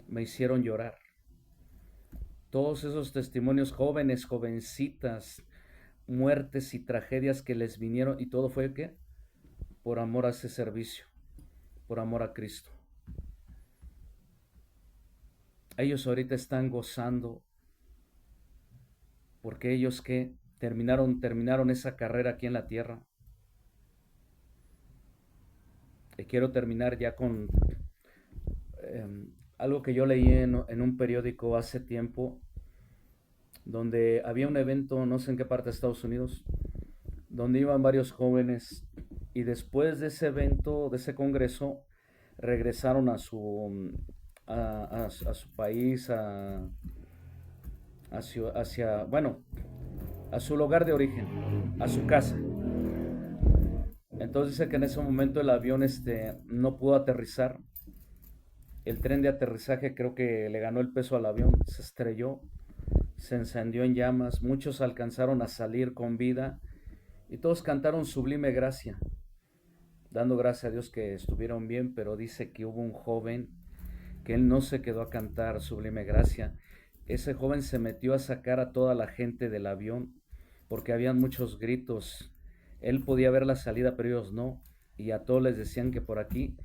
me hicieron llorar. Todos esos testimonios, jóvenes, jovencitas, muertes y tragedias que les vinieron, y todo fue ¿qué? Por amor a ese servicio, por amor a Cristo. Ellos ahorita están gozando porque ellos que terminaron esa carrera aquí en la tierra. Y quiero terminar ya con algo que yo leí en un periódico hace tiempo, donde había un evento, no sé en qué parte de Estados Unidos, donde iban varios jóvenes y después de ese evento, de ese congreso, regresaron a su país, bueno, a su lugar de origen, a su casa. Entonces dice que en ese momento el avión no pudo aterrizar. El tren de aterrizaje creo que le ganó el peso al avión, se estrelló, se encendió en llamas, muchos alcanzaron a salir con vida y todos cantaron Sublime Gracia, dando gracias a Dios que estuvieron bien, pero dice que hubo un joven que él no se quedó a cantar Sublime Gracia. Ese joven se metió a sacar a toda la gente del avión porque habían muchos gritos. Él podía ver la salida, pero ellos no. Y a todos les decían que por aquí.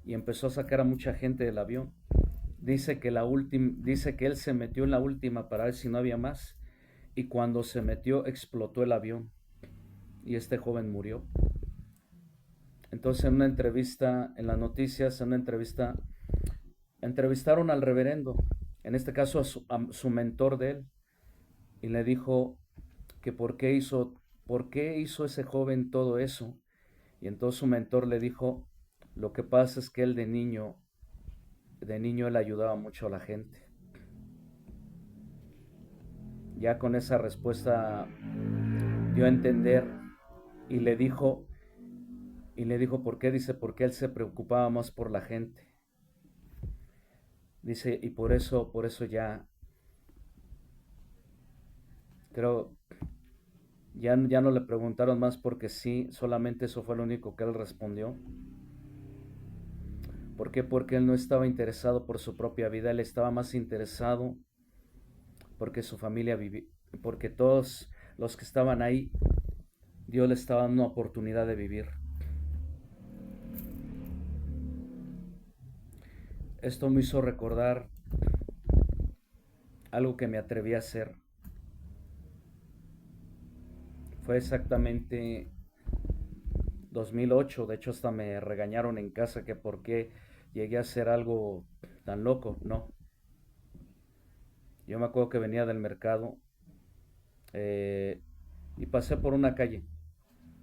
Y empezó a sacar a mucha gente del avión. Dice que él se metió en la última para ver si no había más. Y cuando se metió, explotó el avión. Y este joven murió. Entonces, en una entrevista, en las noticias, en una entrevista, entrevistaron al reverendo, en este caso a su mentor de él, y le dijo que por qué hizo ese joven todo eso. Y entonces su mentor le dijo, lo que pasa es que él de niño él ayudaba mucho a la gente. Ya con esa respuesta dio a entender y le dijo por qué, dice, porque él se preocupaba más por la gente. Dice, y por eso ya creo, ya no le preguntaron más porque sí, solamente eso fue lo único que él respondió. ¿Por qué? Porque él no estaba interesado por su propia vida, él estaba más interesado porque su familia vivía, porque todos los que estaban ahí, Dios les estaba dando una oportunidad de vivir. Esto me hizo recordar algo que me atreví a hacer. Fue exactamente 2008, de hecho hasta me regañaron en casa que por qué llegué a hacer algo tan loco, no. Yo me acuerdo que venía del mercado eh, y pasé por una calle.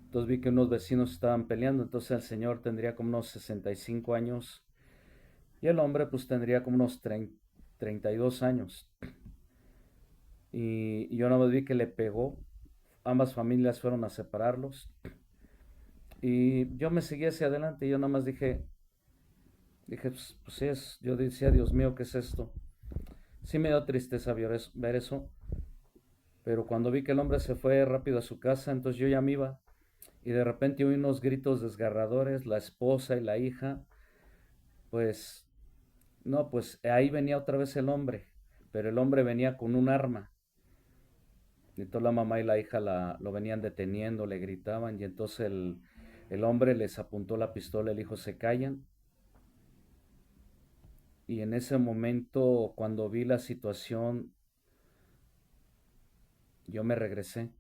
Entonces vi que unos vecinos estaban peleando, entonces el señor tendría como unos 65 años y el hombre pues tendría como unos 32 años. Y yo no vi que le pegó, ambas familias fueron a separarlos y yo me seguí hacia adelante y yo nada más dije pues sí es, yo decía, Dios mío, ¿qué es esto? Sí me dio tristeza ver eso, pero cuando vi que el hombre se fue rápido a su casa, entonces yo ya me iba y de repente oí unos gritos desgarradores, la esposa y la hija, pues no, pues ahí venía otra vez el hombre, pero el hombre venía con un arma. Y entonces la mamá y la hija lo venían deteniendo, le gritaban y entonces el hombre les apuntó la pistola, el hijo se callan. Y en ese momento, cuando vi la situación, yo me regresé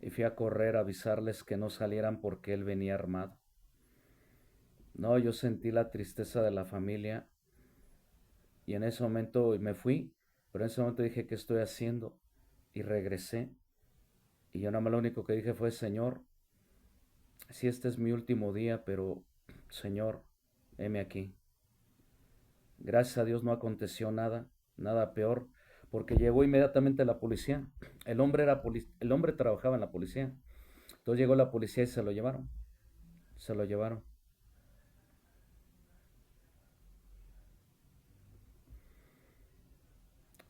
y fui a correr a avisarles que no salieran porque él venía armado. No, yo sentí la tristeza de la familia y en ese momento me fui, pero en ese momento dije, ¿qué estoy haciendo? Y regresé y yo nada más lo único que dije fue, Señor, si este es mi último día, pero Señor, heme aquí. Gracias a Dios no aconteció nada, nada peor, porque llegó inmediatamente la policía. El hombre trabajaba en la policía. Entonces llegó la policía y se lo llevaron. Se lo llevaron.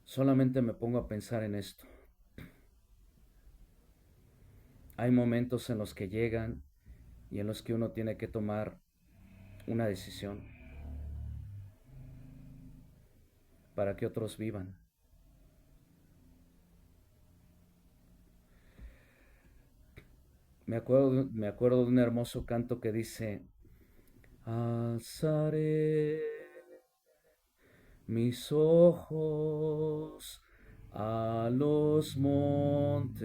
Solamente me pongo a pensar en esto. Hay momentos en los que llegan y en los que uno tiene que tomar una decisión para que otros vivan. Me acuerdo de un hermoso canto que dice, alzaré mis ojos a los montes,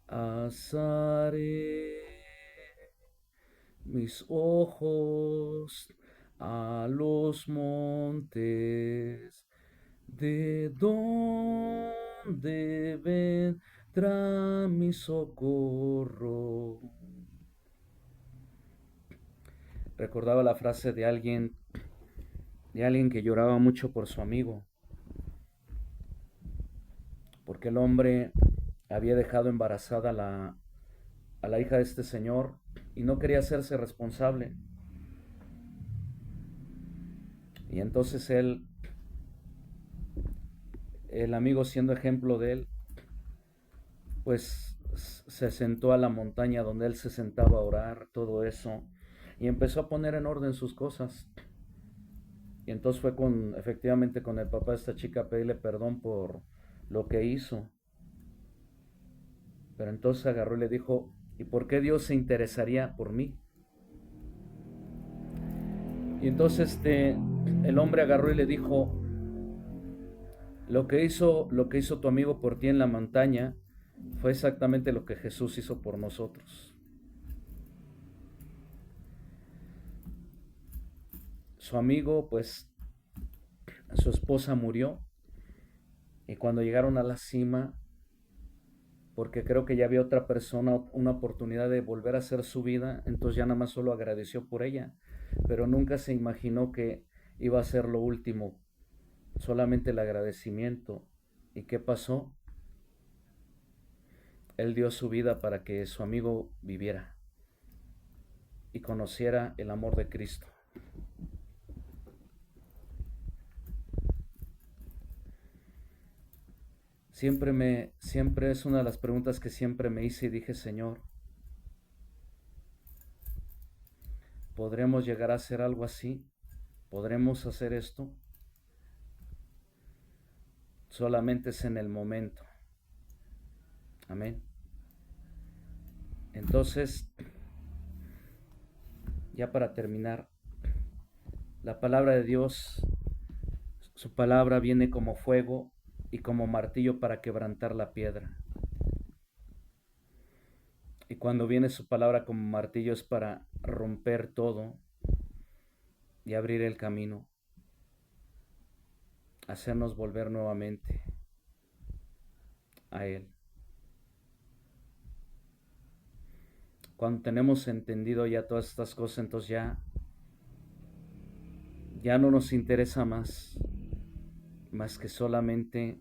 alzaré mis ojos a los montes, ¿de dónde vendrá mi socorro? Recordaba la frase de alguien que lloraba mucho por su amigo, porque el hombre había dejado embarazada a la hija de este señor y no quería hacerse responsable. Y entonces el amigo siendo ejemplo de él, pues se sentó a la montaña donde él se sentaba a orar, todo eso, y empezó a poner en orden sus cosas. Y entonces fue efectivamente con el papá de esta chica a pedirle perdón por lo que hizo. Pero entonces agarró y le dijo, ¿y por qué Dios se interesaría por mí? Y entonces el hombre agarró y le dijo, lo que hizo tu amigo por ti en la montaña fue exactamente lo que Jesús hizo por nosotros. Su amigo, pues, su esposa murió y cuando llegaron a la cima, porque creo que ya había otra persona, una oportunidad de volver a hacer su vida, entonces ya nada más solo agradeció por ella, pero nunca se imaginó que iba a ser lo último, solamente el agradecimiento. ¿Y qué pasó? Él dio su vida para que su amigo viviera y conociera el amor de Cristo. Siempre es una de las preguntas que siempre me hice y dije, Señor, ¿podremos llegar a hacer algo así? ¿Podremos hacer esto? Solamente es en el momento. Amén. Entonces, ya para terminar, la palabra de Dios, su palabra viene como fuego y como martillo para quebrantar la piedra. Y cuando viene su palabra como martillo es para romper todo y abrir el camino, hacernos volver nuevamente a Él. Cuando tenemos entendido ya todas estas cosas, entonces ya no nos interesa más que solamente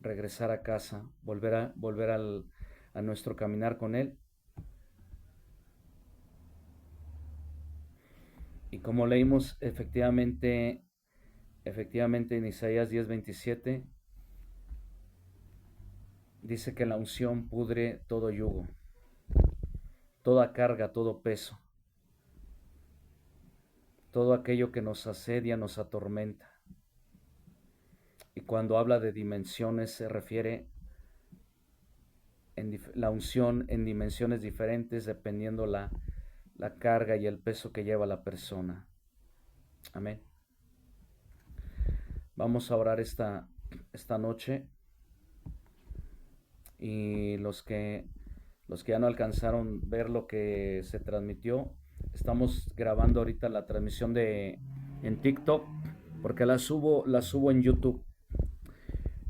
regresar a casa, volver a nuestro caminar con Él. Y como leímos efectivamente en Isaías 10:27, dice que la unción pudre todo yugo, toda carga, todo peso, todo aquello que nos asedia, nos atormenta. Y cuando habla de dimensiones se refiere la unción en dimensiones diferentes dependiendo la carga y el peso que lleva la persona. Amén. Vamos a orar esta noche y los que ya no alcanzaron ver lo que se transmitió, estamos grabando ahorita la transmisión en TikTok porque la subo en YouTube.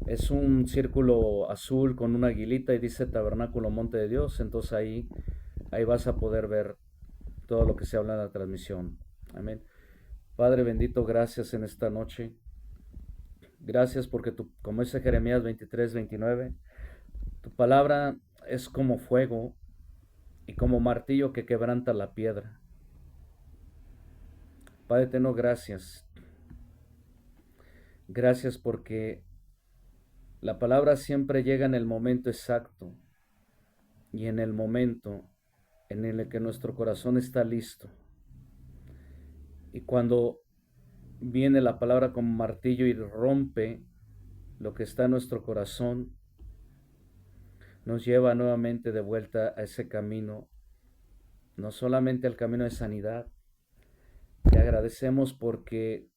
Es un círculo azul con una aguilita y dice Tabernáculo Monte de Dios, entonces ahí vas a poder ver todo lo que se habla en la transmisión. Amén. Padre bendito, gracias en esta noche. Gracias porque como dice Jeremías 23:29, tu palabra es como fuego y como martillo que quebranta la piedra. Padre eterno, gracias. Gracias porque la palabra siempre llega en el momento exacto y en el momento en el que nuestro corazón está listo. Y cuando viene la palabra como martillo y rompe lo que está en nuestro corazón, nos lleva nuevamente de vuelta a ese camino, no solamente al camino de sanidad. Te agradecemos porque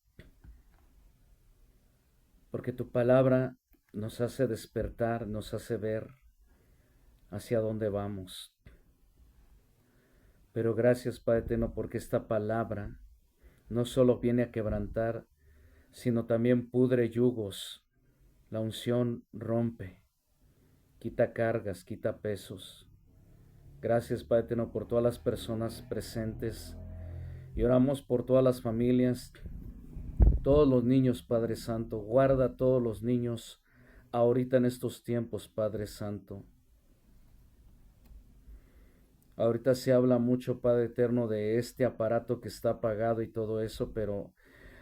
tu palabra nos hace despertar, nos hace ver hacia dónde vamos. Pero gracias, Padre eterno, porque esta palabra no solo viene a quebrantar, sino también pudre yugos. La unción rompe, quita cargas, quita pesos. Gracias, Padre eterno, por todas las personas presentes. Y oramos por todas las familias, todos los niños, Padre Santo. Guarda a todos los niños ahorita en estos tiempos, Padre Santo. Ahorita se habla mucho, Padre Eterno, de este aparato que está apagado y todo eso, pero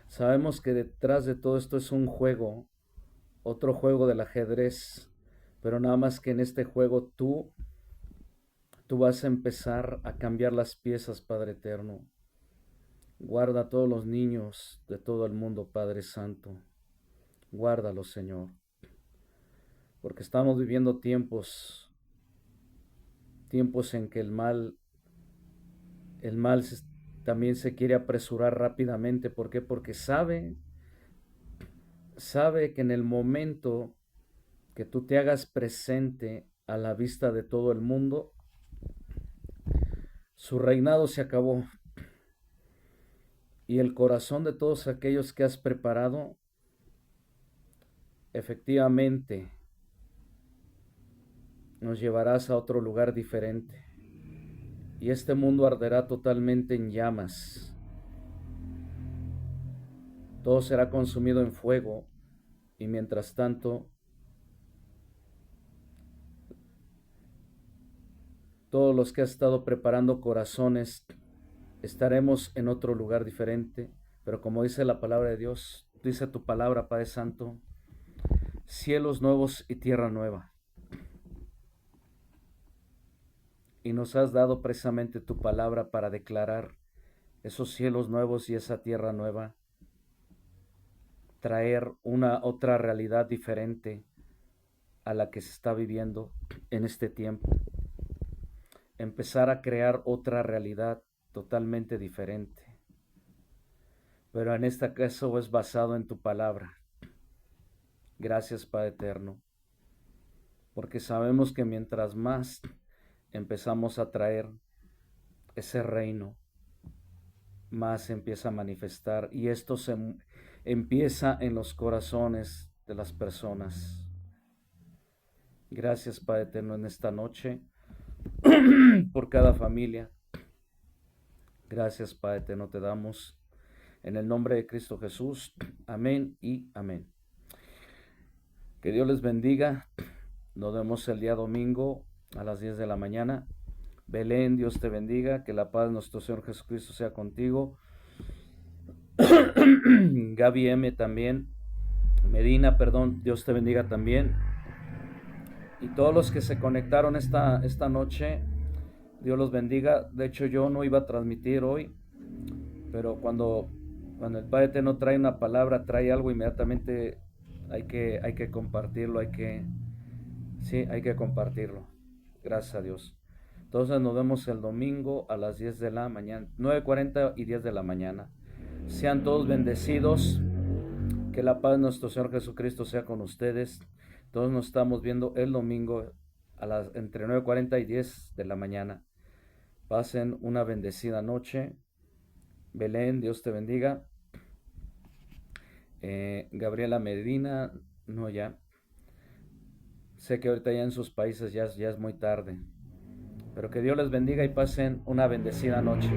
sabemos que detrás de todo esto es un juego, otro juego del ajedrez, pero nada más que en este juego tú vas a empezar a cambiar las piezas, Padre Eterno. Guarda a todos los niños de todo el mundo, Padre Santo. Guárdalos, Señor. Porque estamos viviendo tiempos en que el mal también se quiere apresurar rápidamente. ¿Por qué? Porque sabe que en el momento que tú te hagas presente a la vista de todo el mundo, su reinado se acabó. Y el corazón de todos aquellos que has preparado, efectivamente, nos llevarás a otro lugar diferente. Y este mundo arderá totalmente en llamas. Todo será consumido en fuego. Y mientras tanto, todos los que has estado preparando corazones, estaremos en otro lugar diferente. Pero como dice la palabra de Dios, dice tu palabra, Padre Santo, cielos nuevos y tierra nueva. Y nos has dado precisamente tu palabra para declarar esos cielos nuevos y esa tierra nueva, traer una otra realidad diferente a la que se está viviendo en este tiempo, empezar a crear otra realidad totalmente diferente, pero en este caso es basado en tu palabra. Gracias, Padre Eterno, porque sabemos que mientras más empezamos a traer ese reino, más se empieza a manifestar, y esto se empieza en los corazones de las personas. Gracias, Padre Eterno, en esta noche por cada familia. Gracias, Padre Eterno, te damos en el nombre de Cristo Jesús. Amén y amén. Que Dios les bendiga. Nos vemos el día domingo a las 10 de la mañana. Belén, Dios te bendiga. Que la paz de nuestro Señor Jesucristo sea contigo. Gaby M también. Medina, perdón, Dios te bendiga también. Y todos los que se conectaron esta noche, Dios los bendiga. De hecho, yo no iba a transmitir hoy, pero cuando el Padre Eterno trae una palabra, trae algo, inmediatamente hay que compartirlo, hay que compartirlo. Gracias a Dios. Entonces nos vemos el domingo a las 10 de la mañana, 9:40 y 10 de la mañana. Sean todos bendecidos. Que la paz de nuestro Señor Jesucristo sea con ustedes. Todos nos estamos viendo el domingo entre 9:40 y 10 de la mañana. Pasen una bendecida noche. Belén, Dios te bendiga. Gabriela Medina, no ya. Sé que ahorita ya en sus países ya es muy tarde. Pero que Dios les bendiga y pasen una bendecida noche.